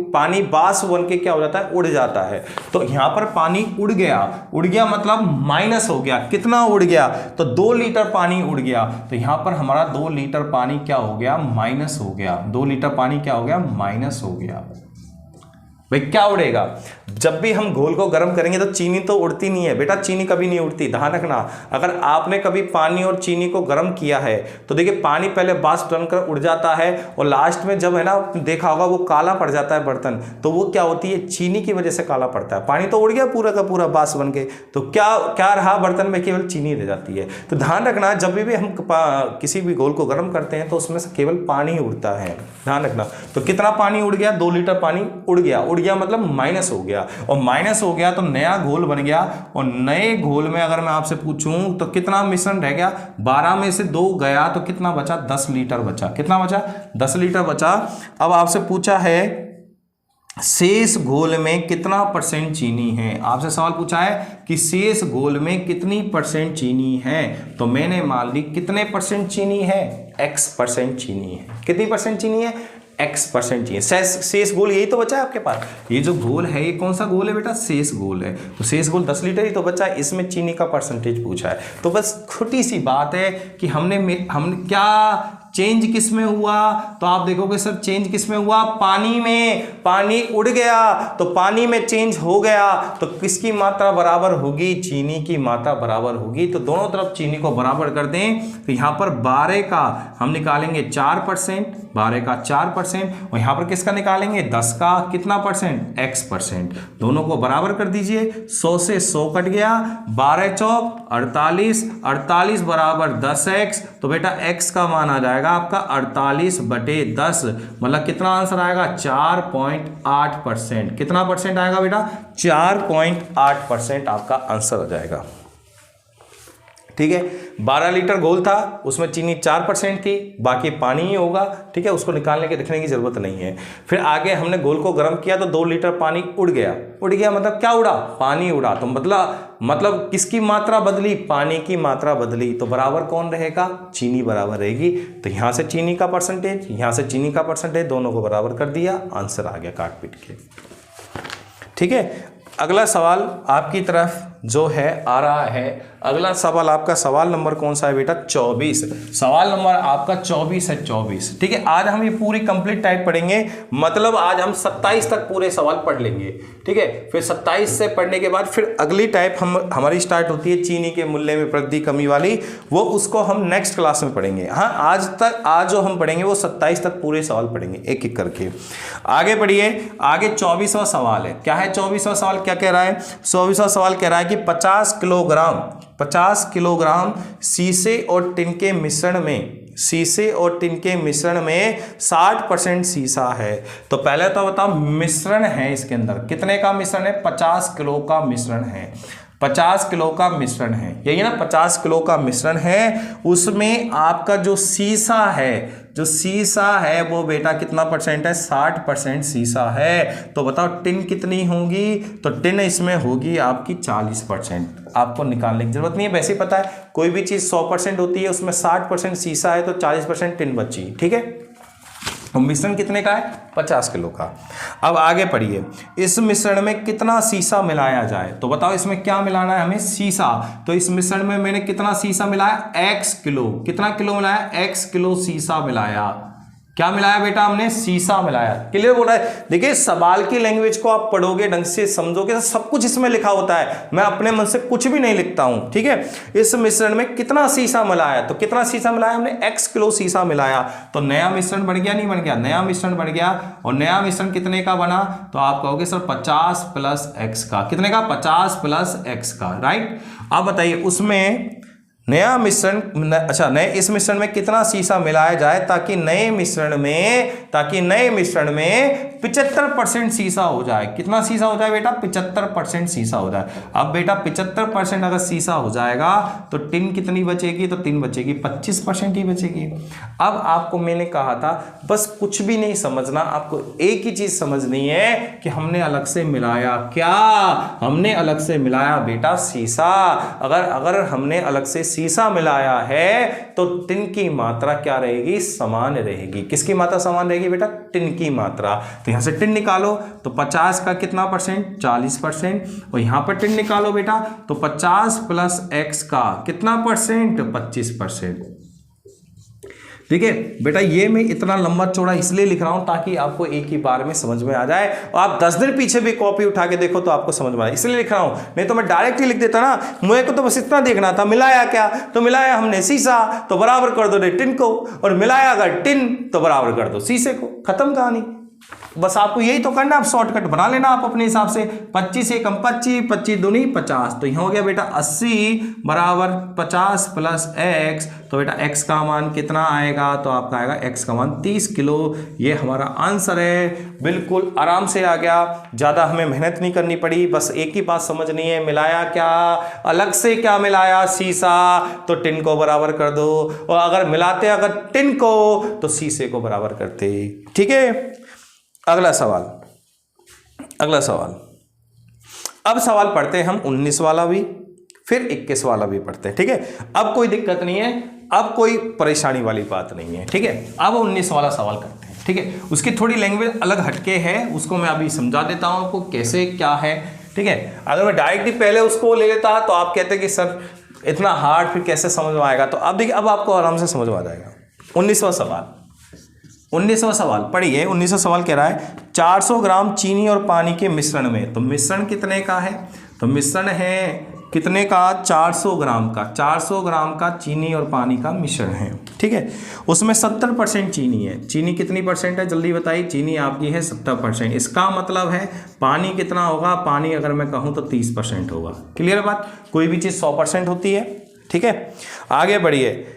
पानी वाष्प बन के क्या हो जाता है, उड़ जाता है। तो यहाँ पर पानी उड़ गया मतलब माइनस हो गया। कितना उड़ गया, तो 2 लीटर पानी उड़ गया। तो यहाँ पर हमारा 2 लीटर पानी क्या हो गया, माइनस हो गया। 2 लीटर पानी क्या हो गया, माइनस हो गया। भाई क्या उड़ेगा, जब भी हम घोल को गर्म करेंगे तो चीनी तो उड़ती नहीं है बेटा, चीनी कभी नहीं उड़ती। ध्यान रखना, अगर आपने कभी पानी और चीनी को गर्म किया है तो देखिए पानी पहले वाष्प बनकर उड़ जाता है, और लास्ट में जब है ना देखा होगा वो काला पड़ जाता है बर्तन, तो वो क्या होती है, चीनी की वजह से काला पड़ता है। पानी तो उड़ गया पूरा का पूरा वाष्प बन के, तो क्या रहा बर्तन में, केवल चीनी रह जाती है। तो ध्यान रखना, जब भी हम किसी भी घोल को गर्म करते हैं तो उसमें से केवल पानी उड़ता है। ध्यान रखना, तो कितना पानी उड़ गया, 2 लीटर पानी उड़ गया मतलब माइनस हो गया, और माइनस हो गया तो नया घोल बन गया। और नए घोल में अगर मैं आपसे पूछूं तो कितना मिश्रण रह गया, 12 में से 2 गया तो कितना बचा, 10 लीटर बचा। कितना बचा, 10 लीटर बचा। अब आपसे पूछा है शेष घोल में कितना % चीनी है। आपसे सवाल पूछा है कि शेष घोल में कितनी % चीनी है, तो मैंने मान ली कितने % चीनी है, x% चीनी है। कितनी % चीनी है, x% चाहिए। शेष घोल यही तो बचा है आपके पास। ये जो घोल है ये कौन सा घोल है बेटा, शेष घोल है। तो शेष घोल 10 लीटर ही तो बचा है, इसमें चीनी का % पूछा है। तो बस छोटी सी बात है कि हमने क्या चेंज किस में हुआ, तो आप देखोगे सर चेंज किस में हुआ, पानी में। पानी उड़ गया तो पानी में चेंज हो गया, तो किसकी मात्रा बराबर होगी, चीनी की मात्रा बराबर होगी। तो दोनों तरफ चीनी को बराबर कर दें, तो यहाँ पर 12 का हम निकालेंगे 4%, 12 का 4%, और यहाँ पर किसका निकालेंगे, 10 का कितना %, x%। दोनों को बराबर कर दीजिए, 100 से 100 कट गया, 12 चौक 48, 48 बराबर 10x। तो बेटा x का मान आ जाएगा आपका 48/10, मतलब कितना आंसर आएगा, 4.8%। कितना % आएगा बेटा, 4.8% आपका आंसर आ जाएगा। ठीक है, 12 लीटर घोल था, उसमें चीनी 4% थी, बाकी पानी ही होगा। ठीक है, उसको निकालने के देखने की जरूरत नहीं है। फिर आगे हमने घोल को गर्म किया तो 2 लीटर पानी उड़ गया मतलब क्या उड़ा, पानी उड़ा। तो मतलब किसकी मात्रा बदली, पानी की मात्रा बदली। तो बराबर कौन रहेगा, चीनी बराबर रहेगी। तो यहाँ से चीनी का %, यहाँ से चीनी का %, दोनों को बराबर कर दिया, आंसर आ गया काट पीट के। ठीक है, अगला सवाल आपकी तरफ जो है आ रहा है। अगला सवाल आपका सवाल नंबर कौन सा है बेटा, 24। सवाल नंबर आपका 24 है, 24। ठीक है, आज हम ये पूरी कंप्लीट टाइप पढ़ेंगे, मतलब आज हम 27 तक पूरे सवाल पढ़ लेंगे। ठीक है, फिर 27 से पढ़ने के बाद फिर अगली टाइप हमारी स्टार्ट होती है चीनी के मूल्य में वृद्धि कमी वाली, वो उसको हम नेक्स्ट क्लास में पढ़ेंगे। हाँ, आज जो हम पढ़ेंगे वो 27 तक पूरे सवाल पढ़ेंगे एक एक करके। आगे बढ़िए, आगे 24वां सवाल है। क्या है 24वां सवाल, क्या कह रहा है, 24वां सवाल कह रहा है कि 50 किलोग्राम शीशे और टिन के मिश्रण में 60% शीशा है। तो पहले तो बताओ मिश्रण है, इसके अंदर कितने का मिश्रण है, 50 किलो का मिश्रण है। 50 किलो का मिश्रण है, यही ना 50 किलो का मिश्रण है, उसमें आपका जो सीसा है वो बेटा कितना परसेंट है, 60% सीसा है। तो बताओ टिन कितनी होगी, तो टिन इसमें होगी आपकी 40%। आपको निकालने की जरूरत नहीं है, वैसे ही पता है कोई भी चीज 100% होती है, उसमें 60% सीसा है तो 40% टिन बची, ठीक है। तो मिश्रण कितने का है, 50 किलो का। अब आगे पढ़िए, इस मिश्रण में कितना सीसा मिलाया जाए, तो बताओ इसमें क्या मिलाना है हमें, सीसा। तो इस मिश्रण में मैंने कितना सीसा मिलाया, x किलो, कितना किलो मिलाया, x किलो सीसा मिलाया। क्या मिलाया बेटा हमने, सीसा मिलाया। क्लियर हो रहा है। देखिए सवाल की लैंग्वेज को आप पढ़ोगे, ढंग से समझोगे तो सब कुछ इसमें लिखा होता है, मैं अपने मन से कुछ भी नहीं लिखता हूं, ठीक है। इस मिश्रण में कितना सीसा मिलाया, तो कितना सीसा मिलाया हमने, x किलो सीसा मिलाया। तो नया मिश्रण बन गया, नहीं बन गया, नया मिश्रण बन गया। और नया मिश्रण कितने का बना, तो आप कहोगे सर 50 + x का, कितने का, 50 + x का, राइट। अब बताइए उसमें नया मिश्रण, अच्छा नए इस मिश्रण में कितना सीसा मिलाया जाए ताकि नए मिश्रण में 75% सीसा हो जाए। कितना सीसा हो जाए बेटा, 75% सीसा हो जाए। अब बेटा 75% अगर सीसा हो जाएगा तो टिन कितनी बचेगी, तो टिन बचेगी 25% ही बचेगी। अब आपको मैंने कहा था बस कुछ भी नहीं समझना, आपको एक ही चीज समझनी है कि हमने अलग से मिलाया क्या, हमने अलग से मिलाया बेटा सीसा। अगर हमने अलग से सीसा मिलाया है तो टिन की मात्रा क्या रहेगी, समान रहेगी। किसकी मात्रा समान रहेगी बेटा, टिन की मात्रा। तो यहां से टिन निकालो तो 50 का कितना परसेंट, 40%। और यहां पर टिन निकालो बेटा तो 50 + x का कितना परसेंट, 25%। ठीक है बेटा, ये मैं इतना लंबा चौड़ा इसलिए लिख रहा हूं ताकि आपको एक ही बार में समझ में आ जाए। और आप 10 दिन पीछे भी कॉपी उठा के देखो तो आपको समझ में आए, इसलिए लिख रहा हूं। नहीं तो मैं डायरेक्ट ही लिख देता ना, मुझे को तो बस इतना देखना था, मिलाया क्या, तो मिलाया हमने सीसा, तो बराबर कर दो टिन को, और मिलाया अगर टिन तो बराबर कर दो सीसे को, खत्म कहानी। बस आपको यही तो करना, आप शॉर्टकट बना लेना आप अपने हिसाब से। 25 एकम 25, 25 दूनी 50, तो यहाँ हो गया बेटा 80 बराबर 50 + x। तो बेटा x का मान कितना आएगा, तो आपका आएगा x का मान 30 किलो। ये हमारा आंसर है, बिल्कुल आराम से आ गया, ज़्यादा हमें मेहनत नहीं करनी पड़ी, बस एक ही बात समझनी है, मिलाया क्या, अलग से क्या मिलाया, सीसा, तो टिन को बराबर कर दो। और अगर मिलाते अगर टिन को तो सीसे को बराबर करते, ठीक है। अगला सवाल, अब सवाल पढ़ते हैं हम 19 वाला भी, फिर 21 वाला भी पढ़ते हैं, ठीक है। अब कोई दिक्कत नहीं है, अब कोई परेशानी वाली बात नहीं है, ठीक है। अब 19 वाला सवाल करते हैं, ठीक है। उसकी थोड़ी लैंग्वेज अलग हटके है, उसको मैं अभी समझा देता हूं आपको कैसे क्या है, ठीक है। अगर मैं डायरेक्टली पहले उसको ले लेता तो आप कहते कि सर इतना हार्ड फिर कैसे समझ में आएगा, तो अब देखिए अब आपको आराम से समझ में आ जाएगा। 19वां सवाल पढ़िए। 19वां सवाल कह रहा है 400 ग्राम चीनी और पानी के मिश्रण में, तो मिश्रण कितने का है, तो मिश्रण है कितने का, 400 ग्राम का। 400 ग्राम का चीनी और पानी का मिश्रण है, ठीक है। उसमें 70% चीनी है। चीनी कितनी परसेंट है, जल्दी बताइए। चीनी आपकी है 70%। इसका मतलब है पानी कितना होगा, पानी अगर मैं कहूँ तो 30% होगा। क्लियर बात, कोई भी चीज़ 100% होती है, ठीक है। आगे बढ़िए,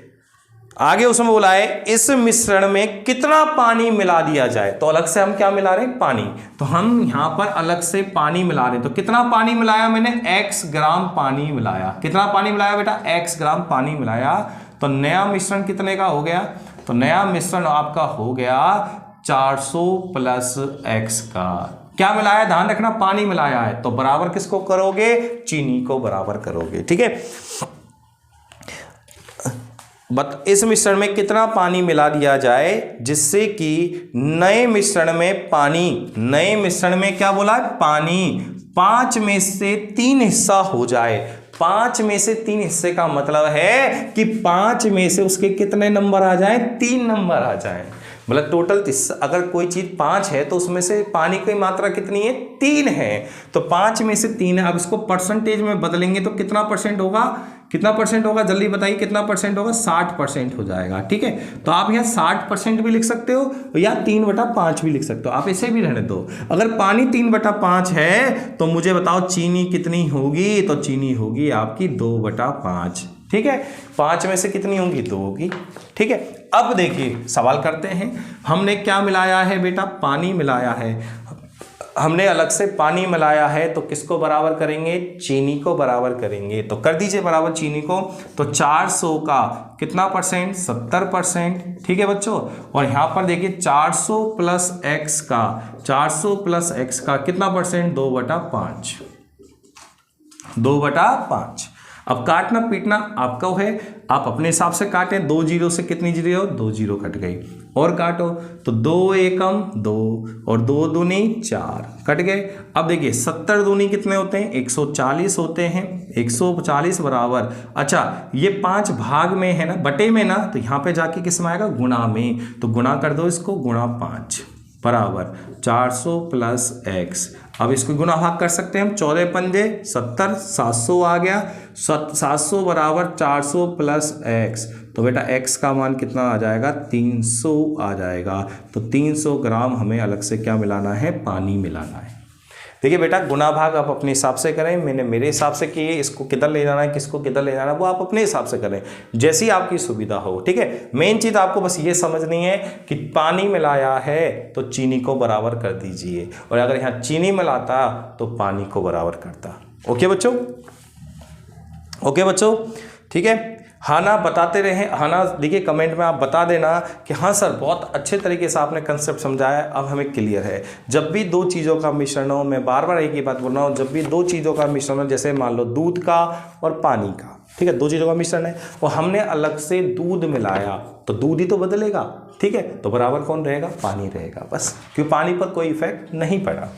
आगे उसमें बोला है इस मिश्रण में कितना पानी मिला दिया जाए, तो अलग से हम क्या मिला रहे हैं, पानी। तो हम यहां पर अलग से पानी मिला रहे हैं, तो कितना पानी मिलाया मैंने, x ग्राम पानी मिलाया। कितना पानी मिलाया बेटा, x ग्राम पानी मिलाया। तो नया मिश्रण कितने का हो गया, तो नया मिश्रण आपका हो गया 400 + x का। क्या मिलाया, ध्यान रखना पानी मिलाया है, तो बराबर किसको करोगे, चीनी को बराबर करोगे, ठीक है। इस मिश्रण में कितना पानी मिला दिया जाए जिससे कि नए मिश्रण में क्या बोला है, पानी 5 में से 3 हिस्सा हो जाए। 5 में से 3 हिस्से का मतलब है कि 5 में से उसके कितने नंबर आ जाए, 3 नंबर आ जाए। मतलब टोटल अगर कोई चीज 5 है तो उसमें से पानी की मात्रा कितनी है, 3 है। तो 5 में से 3 है। अब इसको परसेंटेज में बदलेंगे तो कितना परसेंट होगा, जल्दी बताइए कितना परसेंट होगा, 60% हो जाएगा, ठीक है। तो आप यहाँ 60% भी लिख सकते हो या 3/5 भी लिख सकते हो, आप इसे भी रहने दो। अगर पानी 3/5 है तो मुझे बताओ चीनी कितनी होगी, तो चीनी होगी आपकी 2/5, ठीक है। 5 में से कितनी होंगी, 2 होगी, ठीक है। अब देखिए सवाल करते हैं, हमने क्या मिलाया है बेटा, पानी मिलाया है। हमने अलग से पानी मिलाया है तो किसको बराबर करेंगे, चीनी को बराबर करेंगे। तो कर दीजिए बराबर चीनी को। तो 400 का कितना परसेंट, 70%, ठीक है बच्चों। और यहाँ पर देखिए 400 प्लस एक्स का, 400 प्लस एक्स का कितना परसेंट, 2/5, 2/5। अब काटना पीटना आपका है, आप अपने हिसाब से काटें। 2 जीरो से कितनी जीरो, 2 जीरो कट गई। और काटो तो 2 एकम 2 और 2 दूनी 4 कट गए। अब देखिए 70 दूनी कितने होते हैं, 140 होते हैं। 140 बराबर, अच्छा ये 5 भाग में है ना, बटे में ना, तो यहाँ पे जाके किस में आएगा, गुणा में। तो गुणा कर दो इसको, गुणा 5 बराबर 400 प्लस एक्स। अब इसको गुणा भाग कर सकते हैं हम, 14 पंजे 70, 700 आ गया। 700 बराबर 400 प्लस एक्स। तो बेटा एक्स का मान कितना आ जाएगा, 300 आ जाएगा। तो 300 ग्राम हमें अलग से क्या मिलाना है, पानी मिलाना है। देखिए बेटा गुणा भाग आप अपने हिसाब से करें, मैंने मेरे हिसाब से किए, इसको किधर ले जाना है, किसको किधर ले जाना है, वो आप अपने हिसाब से करें, जैसी आपकी सुविधा हो, ठीक है। मेन चीज़ आपको बस ये समझनी है कि पानी मिलाया है तो चीनी को बराबर कर दीजिए, और अगर यहाँ चीनी मिलाता तो पानी को बराबर करता। ओके बच्चों, ओके बच्चों, ठीक है। हाँ ना बताते रहे, हाँ ना देखिए कमेंट में आप बता देना कि हाँ सर बहुत अच्छे तरीके से आपने कंसेप्ट समझाया, अब हमें क्लियर है। जब भी दो चीज़ों का मिश्रण हो, मैं बार बार एक ही बात बोल रहा हूँ, जब भी दो चीज़ों का मिश्रण हो, जैसे मान लो दूध का और पानी का, ठीक है, 2 चीज़ों का मिश्रण है और हमने अलग से दूध मिलाया तो दूध ही तो बदलेगा, ठीक है। तो बराबर कौन रहेगा, पानी रहेगा, बस, क्योंकि पानी पर कोई इफेक्ट नहीं पड़ा।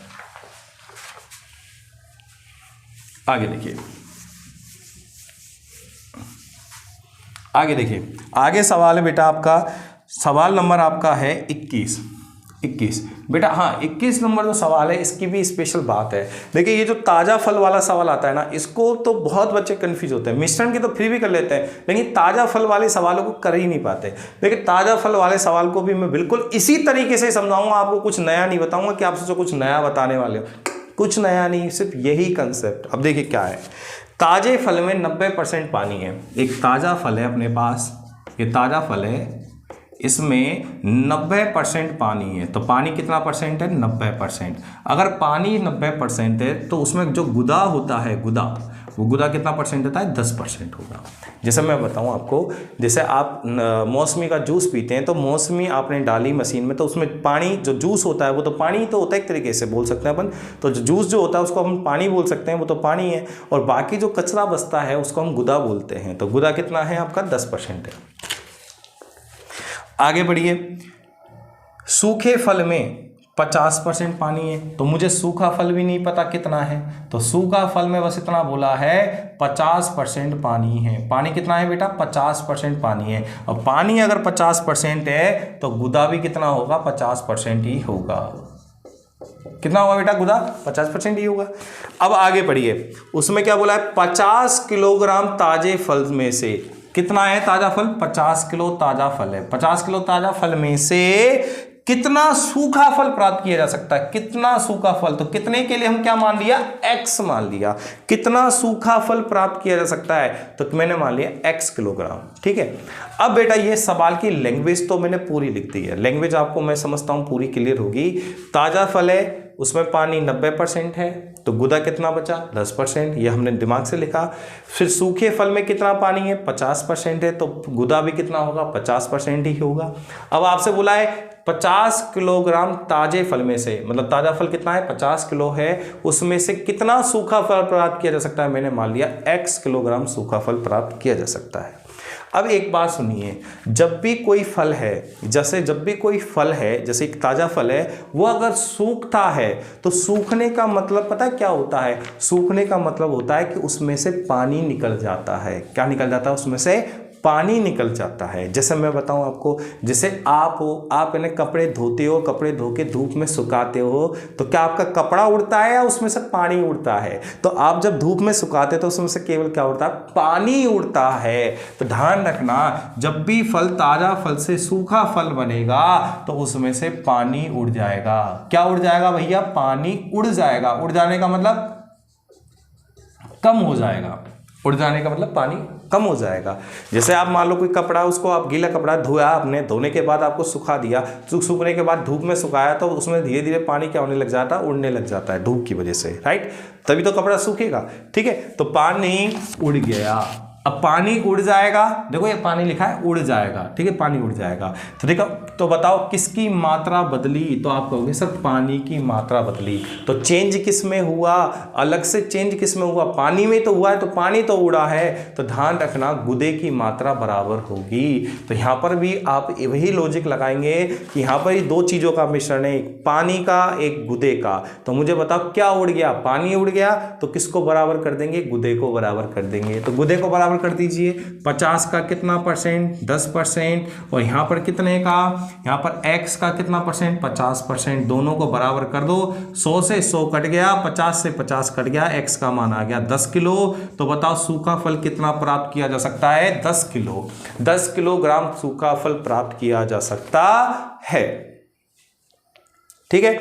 आगे देखिए, आगे देखिए, आगे सवाल है बेटा आपका, सवाल नंबर आपका है 21 बेटा। हाँ 21 नंबर जो सवाल है इसकी भी स्पेशल बात है। देखिए ये जो ताज़ा फल वाला सवाल आता है ना, इसको तो बहुत बच्चे कंफ्यूज होते हैं। मिश्रण के तो फिर भी कर लेते हैं, लेकिन ताज़ा फल वाले सवालों को कर ही नहीं पाते। देखिए ताज़ा फल वाले सवाल को भी मैं बिल्कुल इसी तरीके से समझाऊंगा, आपको कुछ नया नहीं बताऊंगा कि आप सोचो कुछ नया बताने वाले हो, कुछ नया नहीं, सिर्फ यही कंसेप्ट। अब देखिए क्या है, ताजे फल में 90% पानी है। एक ताज़ा फल है अपने पास, ये ताज़ा फल है, इसमें 90% पानी है। तो पानी कितना परसेंट है, 90%। अगर पानी 90% है तो उसमें जो गुदा होता है, गुदा, वो गुदा कितना परसेंट होता है, 10% होगा। जैसे मैं बताऊं आपको, जैसे आप मौसमी का जूस पीते हैं तो मौसमी आपने डाली मशीन में, तो उसमें पानी जो जूस होता है वो तो पानी तो होता है, एक तरीके से बोल सकते हैं अपन। तो जो जूस जो होता है उसको हम पानी बोल सकते हैं, वो तो पानी है। और बाकी जो कचरा बचता है उसको हम गुदा बोलते हैं। तो गुदा कितना है आपका, 10% है। आगे बढ़िए, सूखे फल में 50% पानी है। तो मुझे सूखा फल भी नहीं पता कितना है, तो सूखा फल में बस इतना बोला है 50% पानी है। पानी कितना है बेटा, 50% पानी है। और पानी अगर 50% है तो गुदा भी कितना होगा, 50% ही होगा। कितना होगा बेटा, गुदा 50% ही होगा। अब आगे बढ़िए, उसमें क्या बोला है, 50 किलोग्राम ताजे फल में से कितना है ताजा फल, 50 किलो ताजा फल है। 50 किलो ताजा फल में से कितना सूखा फल प्राप्त किया जा सकता है, कितना सूखा फल, तो कितने के लिए हम क्या मान लिया, x मान लिया। कितना सूखा फल प्राप्त किया जा सकता है, तो मैंने मान लिया x किलोग्राम, ठीक है। अब बेटा ये सवाल की लैंग्वेज तो मैंने पूरी लिख दी है, लैंग्वेज आपको मैं समझता हूं पूरी क्लियर होगी। ताजा फल है, उसमें पानी 90% है, तो गुदा कितना बचा, 10%, ये हमने दिमाग से लिखा। फिर सूखे फल में कितना पानी है, 50% है, तो गुदा भी कितना होगा, 50% ही होगा। अब आपसे बोला है 50 किलोग्राम ताजे फल में से, मतलब ताजा फल कितना है, 50 किलो है, उसमें से कितना सूखा फल प्राप्त किया जा सकता है, मैंने मान लिया x किलोग्राम सूखा फल प्राप्त किया जा सकता है। अब एक बात सुनिए, जब भी कोई फल है, जब भी कोई फल है, जैसे एक ताज़ा फल है, वो अगर सूखता है तो सूखने का मतलब पता है क्या होता है, सूखने का मतलब होता है कि उसमें से पानी निकल जाता है। क्या निकल जाता है, उसमें से पानी निकल जाता है। जैसे मैं बताऊं आपको, जैसे आप हो, आप इन्हें कपड़े धोते हो, कपड़े धो के धूप में सुखाते हो, तो क्या आपका कपड़ा उड़ता है या उसमें से पानी उड़ता है? तो आप जब धूप में सुखाते तो उसमें से केवल क्या उड़ता है, पानी उड़ता है। तो ध्यान रखना, जब भी फल ताजा फल से सूखा फल बनेगा तो उसमें से पानी उड़ जाएगा। क्या उड़ जाएगा भैया, पानी उड़ जाएगा। उड़ जाने का मतलब कम हो जाएगा, उड़ जाने का मतलब पानी कम हो जाएगा। जैसे आप मान लो कोई कपड़ा, उसको आप गीला कपड़ा धोया आपने, धोने के बाद आपको सुखा दिया, सूखने के बाद धूप में सुखाया तो उसमें धीरे धीरे पानी क्या होने लग जाता है, उड़ने लग जाता है धूप की वजह से, राइट, तभी तो कपड़ा सूखेगा। ठीक है, तो पानी उड़ गया। अब पानी उड़ जाएगा, देखो ये पानी लिखा है उड़ जाएगा, ठीक है, पानी उड़ जाएगा। तो देखो, तो बताओ किसकी मात्रा बदली, तो आप कहोगे सर पानी की मात्रा बदली। तो चेंज किस में हुआ, अलग से चेंज किस में हुआ, पानी में तो हुआ है, तो पानी तो उड़ा है, तो ध्यान रखना गुदे की मात्रा बराबर होगी। तो यहाँ पर भी आप वही लॉजिक लगाएंगे कि यहाँ पर ही दो चीज़ों का मिश्रण है, एक पानी का एक गुदे का। तो मुझे बताओ क्या उड़ गया, पानी उड़ गया, तो किसको बराबर कर देंगे, गुदे को बराबर कर देंगे। तो गुदे को बराबर कर दीजिए, 50 का कितना परसेंट, 10%, और यहाँ पर कितने का, यहाँ पर x का कितना परसेंट, 50%, दोनों को बराबर कर दो। 100 से 100 कट गया, 50 से 50 कट गया, x का मान आ गया 10 किलो। तो बताओ सूखा फल कितना प्राप्त किया जा सकता है, 10 किलो, 10 किलोग्राम सूखा फल प्राप्त किया जा सकता है। ठीक है,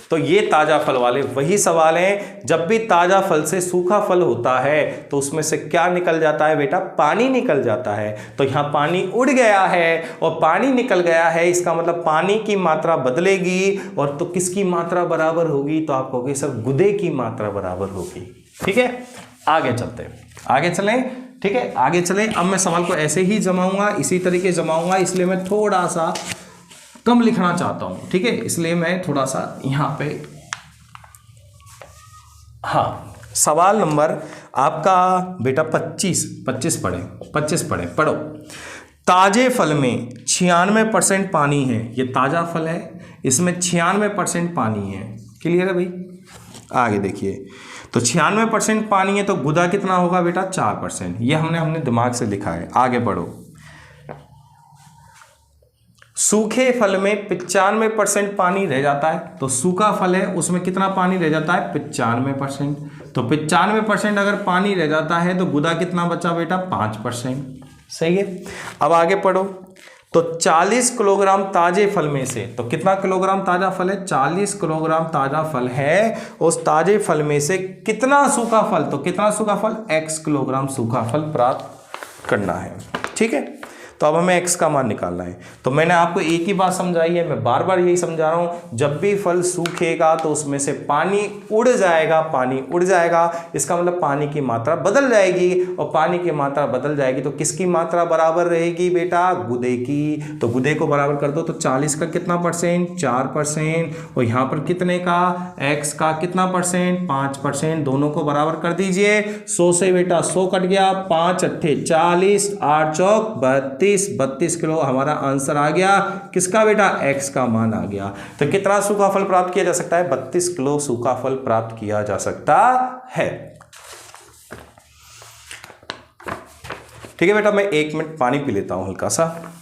तो ये ताजा फल वाले वही सवाल हैं। जब भी ताजा फल से सूखा फल होता है तो उसमें से क्या निकल जाता है बेटा, पानी निकल जाता है। तो यहाँ पानी उड़ गया है और पानी निकल गया है, इसका मतलब पानी की मात्रा बदलेगी, और तो किसकी मात्रा बराबर होगी, तो आप कहोगे सर गुदे की मात्रा बराबर होगी। ठीक है, आगे चलते हैं, आगे चलें। ठीक है, आगे चलें। अब मैं सवाल को ऐसे ही जमाऊंगा, इसी तरीके जमाऊंगा, इसलिए मैं थोड़ा सा कम लिखना चाहता हूं। ठीक है, इसलिए मैं थोड़ा सा यहां पे, हाँ, सवाल नंबर आपका बेटा 25 पढ़े, पढ़ो। ताजे फल में 96% पानी है, ये ताजा फल है, इसमें 96% पानी है। क्लियर है भाई, आगे देखिए। तो 96% पानी है तो गुदा कितना होगा बेटा, 4%। ये हमने दिमाग से लिखा है। आगे बढ़ो। सूखे फल में 95% पानी रह जाता है, तो सूखा फल है उसमें कितना पानी रह जाता है, 95%। तो 95% अगर पानी रह जाता है तो गुदा कितना बचा बेटा, 5%। सही है, अब आगे पढ़ो। तो 40 किलोग्राम ताजे फल में से, तो कितना किलोग्राम ताजा फल है, 40 किलोग्राम ताजा फल है, उस ताजे फल में से कितना सूखा फल, तो कितना सूखा फल, x किलोग्राम सूखा फल प्राप्त करना है। ठीक है, तो अब हमें x का मान निकालना है। तो मैंने आपको एक ही बात समझाई है, मैं बार बार यही समझा रहा हूं, जब भी फल सूखेगा तो उसमें से पानी उड़ जाएगा, पानी उड़ जाएगा, इसका मतलब पानी की मात्रा बदल जाएगी, और पानी की मात्रा बदल जाएगी तो किसकी मात्रा बराबर रहेगी बेटा, गुदे की। तो गुदे को बराबर कर दो, तो 40 का कितना परसेंट, 4%, और यहाँ पर कितने का, x का कितना परसेंट, 5%, दोनों को बराबर कर दीजिए। 100 से बेटा 100 कट गया, 5 अट्ठे 40, 8 चौक 32 किलो हमारा आंसर आ गया। किसका बेटा, x का मान आ गया। तो कितना सूखा फल प्राप्त किया जा सकता है, 32 किलो सूखा फल प्राप्त किया जा सकता है। ठीक है बेटा, मैं 1 मिनट पानी पी लेता हूं हल्का सा।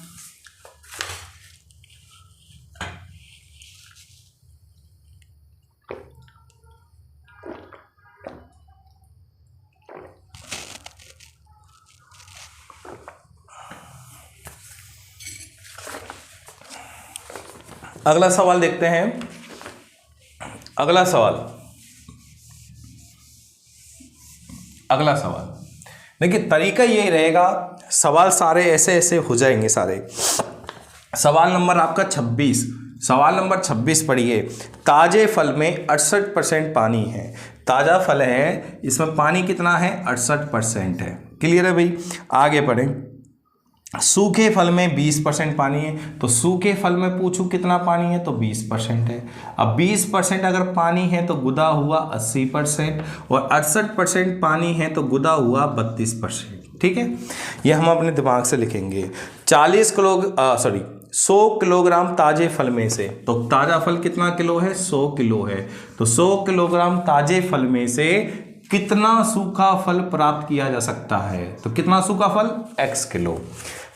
अगला सवाल देखते हैं। अगला सवाल देखिए, तरीका यही रहेगा, सवाल सारे ऐसे ऐसे हो जाएंगे सारे। सवाल नंबर आपका 26, सवाल नंबर 26 पढ़िए। ताजे फल में 68% पानी है, ताजा फल है, इसमें पानी कितना है, 68% है। क्लियर है भाई, आगे पढ़ें। सूखे फल में 20% पानी है, तो सूखे फल में पूछूं कितना पानी है, तो 20% है। अब 20% अगर पानी है तो गुदा हुआ 80%, और 68% पानी है तो गुदा हुआ 32%। ठीक है, ये हम अपने दिमाग से लिखेंगे। 100 किलोग्राम ताजे फल में से, तो ताजा फल कितना किलो है, 100 किलो है, तो 100 किलोग्राम ताजे फल में से कितना सूखा फल प्राप्त किया जा सकता है, तो कितना सूखा फल, x किलो।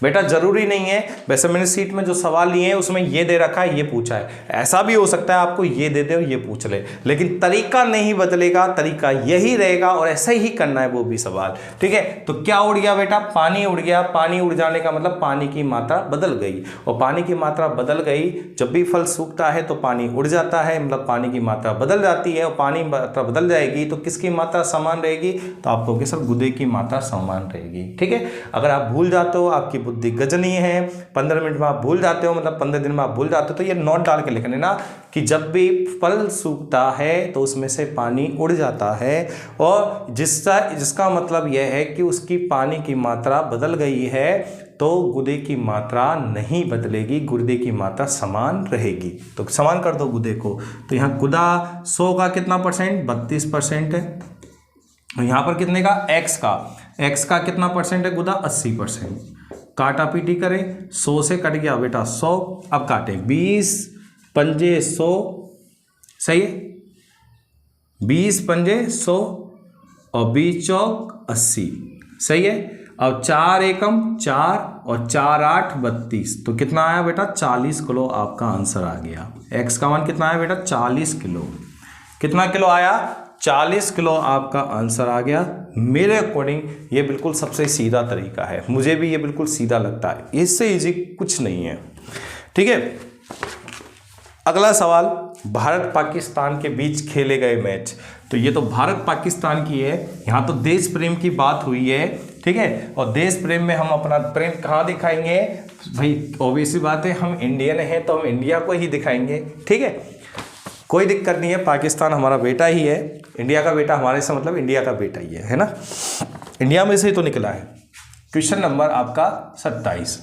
बेटा जरूरी नहीं है, वैसे मैंने सीट में जो सवाल लिए हैं उसमें ये दे रखा है, ये पूछा है, ऐसा भी हो सकता है आपको ये दे दे और ये पूछ ले, लेकिन तरीका नहीं बदलेगा, तरीका यही रहेगा और ऐसा ही करना है वो भी सवाल। ठीक है, तो क्या उड़ गया बेटा, पानी उड़ गया। पानी उड़ जाने का मतलब पानी की मात्रा बदल गई, और पानी की मात्रा बदल गई, जब भी फल सूखता है तो पानी उड़ जाता है, मतलब पानी की मात्रा बदल जाती है, और पानी मात्रा बदल जाएगी तो किसकी मात्रा समान रहेगी, तो आप कहोगे सर गुदे की मात्रा समान रहेगी। ठीक है, अगर आप भूल जाते हो, आपकी बुद्धि गजनी है, 15 मिनट में आप भूल जाते हो, मतलब 15 दिन में आप भूल जाते हो, तो ये नोट डाल के लिख लेना कि जब भी फल सूखता है तो उसमें से पानी उड़ जाता है, और जिसका मतलब यह है कि उसकी पानी की मात्रा बदल गई है, तो गुदे की मात्रा नहीं बदलेगी, गुदे की मात्रा समान रहेगी। तो समान कर दो गुदे को, तो यहाँ गुदा 100 का कितना परसेंट, 32% है, और यहाँ पर कितने का, x का कितना परसेंट है गुदा, 80%। काटा पीटी करें, 100 से कट गया बेटा 100, अब काटे 20 पंजे 100, सही है, 20 पंजे 100 और 20 चौक 80, सही है। अब 4 एकम 4 और 4 8 32, तो कितना आया बेटा, 40 किलो आपका आंसर आ गया। x का मान कितना आया बेटा, 40 किलो। कितना किलो आया, 40 किलो आपका आंसर आ गया। मेरे अकॉर्डिंग ये बिल्कुल सबसे सीधा तरीका है, मुझे भी ये बिल्कुल सीधा लगता है, इससे इजी कुछ नहीं है। ठीक है, अगला सवाल, भारत पाकिस्तान के बीच खेले गए मैच। तो ये तो भारत पाकिस्तान की है, यहाँ तो देश प्रेम की बात हुई है। ठीक है, और देश प्रेम में हम अपना प्रेम कहाँ दिखाएंगे भाई, ऑब्वियसली बात है, हम इंडियन हैं तो हम इंडिया को ही दिखाएंगे। ठीक है, कोई दिक्कत नहीं है, पाकिस्तान हमारा बेटा ही है, इंडिया का बेटा हमारे से मतलब इंडिया का बेटा ही है ना, इंडिया में से ही तो निकला है। क्वेश्चन नंबर आपका 27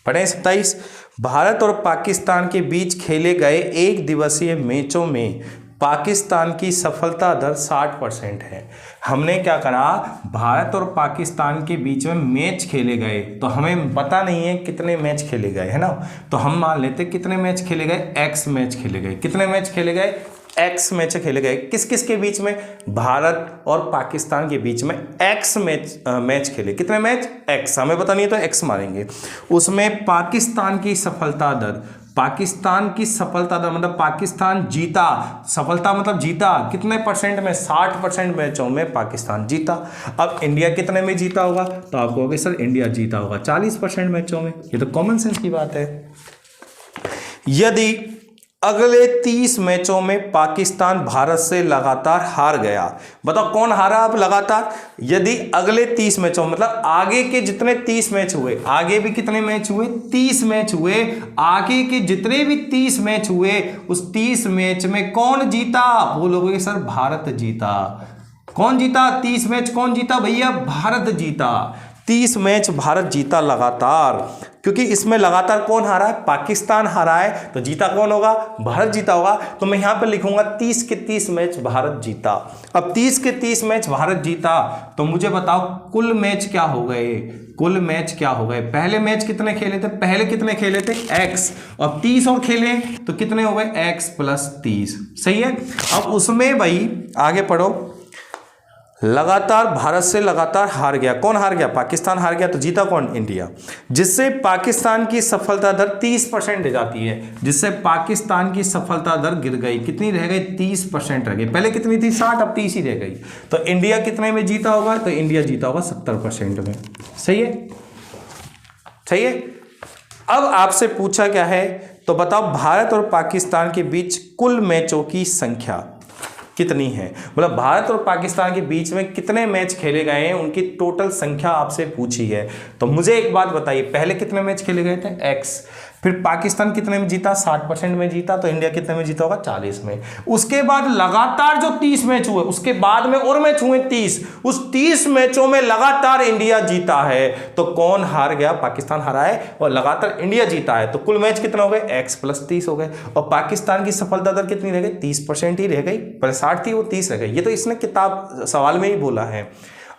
पढ़े, 27, भारत और पाकिस्तान के बीच खेले गए एक दिवसीय मैचों में पाकिस्तान की सफलता दर 60% है। हमने क्या करा, भारत और पाकिस्तान के बीच में मैच खेले गए, तो हमें पता नहीं है कितने मैच खेले गए, है ना, तो हम मान लेते कितने मैच खेले गए, x मैच खेले गए। कितने मैच खेले गए, x मैच खेले गए। किस किस के बीच में, भारत और पाकिस्तान के बीच में x मैच खेले। कितने मैच, x, हमें पता नहीं है तो x मारेंगे। उसमें पाकिस्तान की सफलता दर, पाकिस्तान की सफलता दर मतलब पाकिस्तान जीता, सफलता मतलब जीता कितने परसेंट में, 60% मैचों में पाकिस्तान जीता। अब इंडिया कितने में जीता होगा, तो आप कहोगे सर इंडिया जीता होगा 40% मैचों में, ये तो कॉमन सेंस की बात है। यदि अगले 30 मैचों में पाकिस्तान भारत से लगातार हार गया, बताओ कौन हारा अब लगातार, यदि अगले 30 मैचों मतलब आगे के जितने 30 मैच हुए, आगे भी कितने मैच हुए, 30 मैच हुए, आगे के जितने भी 30 मैच हुए उस 30 मैच में कौन जीता, बोलोगे सर भारत जीता। कौन जीता, 30 मैच कौन जीता भैया, भारत जीता। 30 मैच भारत जीता लगातार, क्योंकि इसमें लगातार कौन हारा है, पाकिस्तान हारा है, तो जीता कौन होगा, भारत जीता होगा। तो मैं यहां पर लिखूंगा 30 के 30 मैच भारत जीता। अब 30 के 30 मैच भारत जीता, तो मुझे बताओ कुल मैच क्या हो गए, कुल मैच क्या हो गए। पहले मैच कितने खेले थे, पहले कितने खेले थे, x, अब 30 और खेले तो कितने हो गए, x + 30, सही है। अब उसमें भाई आगे पढ़ो, लगातार भारत से लगातार हार गया, कौन हार गया, पाकिस्तान हार गया, तो जीता कौन, इंडिया, जिससे पाकिस्तान की सफलता दर 30% रह जाती है, जिससे पाकिस्तान की सफलता दर गिर गई, कितनी रह गई, 30% रह गई। पहले कितनी थी, 60, अब 30 ही रह गई। तो इंडिया कितने में जीता होगा, तो इंडिया जीता होगा 70% में, सही है, सही है। अब आपसे पूछा क्या है, तो बताओ भारत और पाकिस्तान के बीच कुल मैचों की संख्या कितनी है, मतलब भारत और पाकिस्तान के बीच में कितने मैच खेले गए हैं, उनकी टोटल संख्या आपसे पूछी है। तो मुझे एक बात बताइए, पहले कितने मैच खेले गए थे, x, फिर पाकिस्तान कितने में जीता, 60% में जीता, तो इंडिया कितने में जीता होगा, 40 में। उसके बाद लगातार जो 30 मैच हुए, उसके बाद में और मैच हुए 30, उस 30 मैचों में लगातार इंडिया जीता है, तो कौन हार गया, पाकिस्तान हारा है और लगातार इंडिया जीता है, तो कुल मैच कितना हो गए, x + 30 हो गए। और पाकिस्तान की सफलता दर कितनी रह गई, 30% ही रह गई, पहले 60 थी वो 30 रह गई। ये तो इसने किताब सवाल में ही बोला है।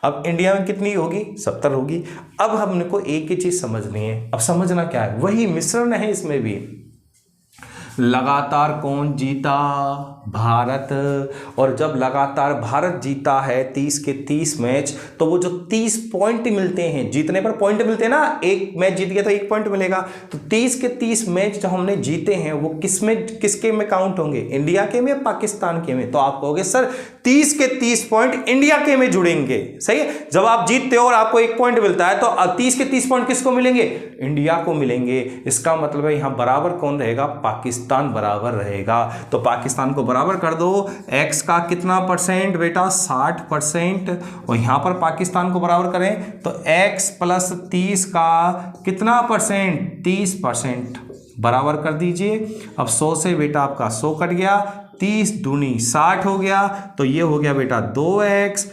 अब इंडिया में कितनी होगी, 70 होगी। अब हमको एक ही चीज समझनी है, अब समझना क्या है, वही मिश्रण है इसमें भी। लगातार कौन जीता? भारत। और जब लगातार भारत जीता है 30 के 30 मैच, तो वो जो 30 पॉइंट मिलते हैं, जीतने पर पॉइंट मिलते हैं ना, एक मैच जीत गया तो 1 पॉइंट मिलेगा। तो 30 के 30 मैच जो हमने जीते हैं वो किसके में काउंट होंगे? इंडिया के में, पाकिस्तान के में? तो आप कहोगे सर 30 के 30 पॉइंट इंडिया के में जुड़ेंगे। सही है, जब आप जीतते हो और आपको 1 पॉइंट मिलता है तो 30 के 30 पॉइंट किसको मिलेंगे? इंडिया को मिलेंगे। इसका मतलब है यहां बराबर कौन रहेगा? पाकिस्तान बराबर रहेगा। तो पाकिस्तान को बराबर कर दो। x का कितना परसेंट बेटा? 60%। और यहां पर पाकिस्तान को बराबर करें तो x + 30 का कितना परसेंट? 30%। बराबर कर दीजिए। अब 100 से बेटा आपका 100 कट गया, 30 दूनी 60 हो गया, तो ये हो गया बेटा 2x।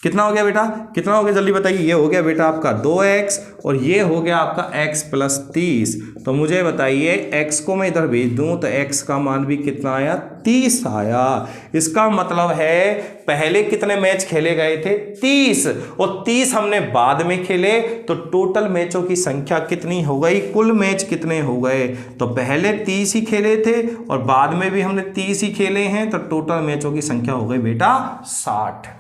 कितना हो गया बेटा? कितना हो गया जल्दी बताइए? ये हो गया बेटा आपका 2x और ये हो गया आपका x + 30। तो मुझे बताइए x को मैं इधर भेज दूं तो x का मान भी कितना आया? 30 आया। इसका मतलब है पहले कितने मैच खेले गए थे? 30, और 30 हमने बाद में खेले, तो टोटल मैचों की संख्या कितनी हो गई? कुल मैच कितने हो गए? तो पहले 30 ही खेले थे और बाद में भी हमने 30 ही खेले हैं, तो टोटल मैचों की संख्या हो गई बेटा 60।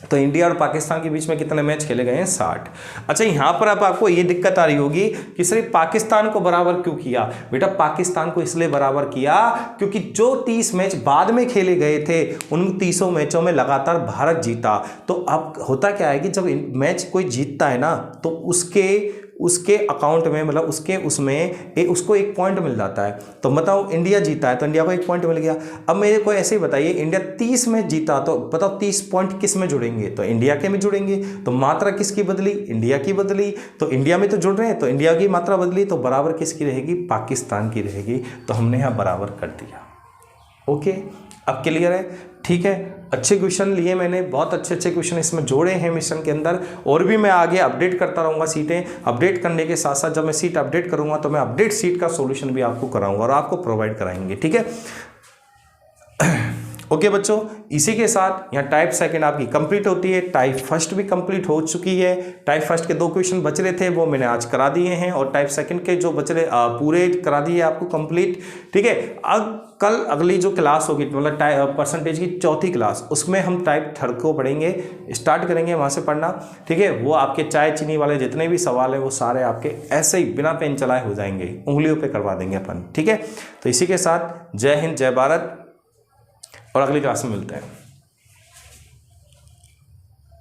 तो इंडिया और पाकिस्तान के बीच में कितने मैच खेले गए हैं? 60। अच्छा, यहां पर अब आपको ये दिक्कत आ रही होगी कि सिर्फ पाकिस्तान को बराबर क्यों किया? बेटा पाकिस्तान को इसलिए बराबर किया क्योंकि जो 30 मैच बाद में खेले गए थे उन 30 मैचों में लगातार भारत जीता। तो अब होता क्या है कि जब मैच कोई जीतता है ना, तो उसके अकाउंट में, मतलब उसको 1 पॉइंट मिल जाता है। तो बताओ इंडिया जीता है तो इंडिया को 1 पॉइंट मिल गया। अब मेरे को ऐसे ही बताइए, इंडिया 30 में जीता तो बताओ 30 पॉइंट किस में जुड़ेंगे? तो इंडिया के में जुड़ेंगे। तो मात्रा किसकी बदली? इंडिया की बदली। तो इंडिया में तो जुड़ रहे हैं तो इंडिया की मात्रा बदली, तो बराबर किसकी रहेगी? पाकिस्तान की रहेगी। तो हमने यहाँ बराबर कर दिया। ओके, अब क्लियर है? ठीक है, अच्छे क्वेश्चन लिए मैंने, बहुत अच्छे क्वेश्चन इसमें जोड़े हैं मिशन के अंदर। और भी मैं आगे अपडेट करता रहूँगा सीटें। अपडेट करने के साथ साथ जब मैं सीट अपडेट करूँगा तो मैं अपडेट सीट का सॉल्यूशन भी आपको कराऊंगा और आपको प्रोवाइड कराएंगे। ठीक है, ओके बच्चों, इसी के साथ यहाँ टाइप सेकंड आपकी कंप्लीट होती है। टाइप फर्स्ट भी कंप्लीट हो चुकी है। टाइप फर्स्ट के 2 क्वेश्चन बच रहे थे वो मैंने आज करा दिए हैं, और टाइप सेकंड के जो बच रहे पूरे करा दिए आपको कंप्लीट। ठीक है, अब कल अगली जो क्लास होगी, मतलब परसेंटेज की 4थी क्लास, उसमें हम टाइप थर्ड को पढ़ेंगे, स्टार्ट करेंगे वहाँ से पढ़ना। ठीक है, वो आपके चाय चीनी वाले जितने भी सवाल हैं वो सारे आपके ऐसे ही बिना पेन चलाए हो जाएंगे, उंगलियों पर करवा देंगे अपन। ठीक है, तो इसी के साथ जय हिंद, जय भारत, और अगली क्लास में मिलते हैं।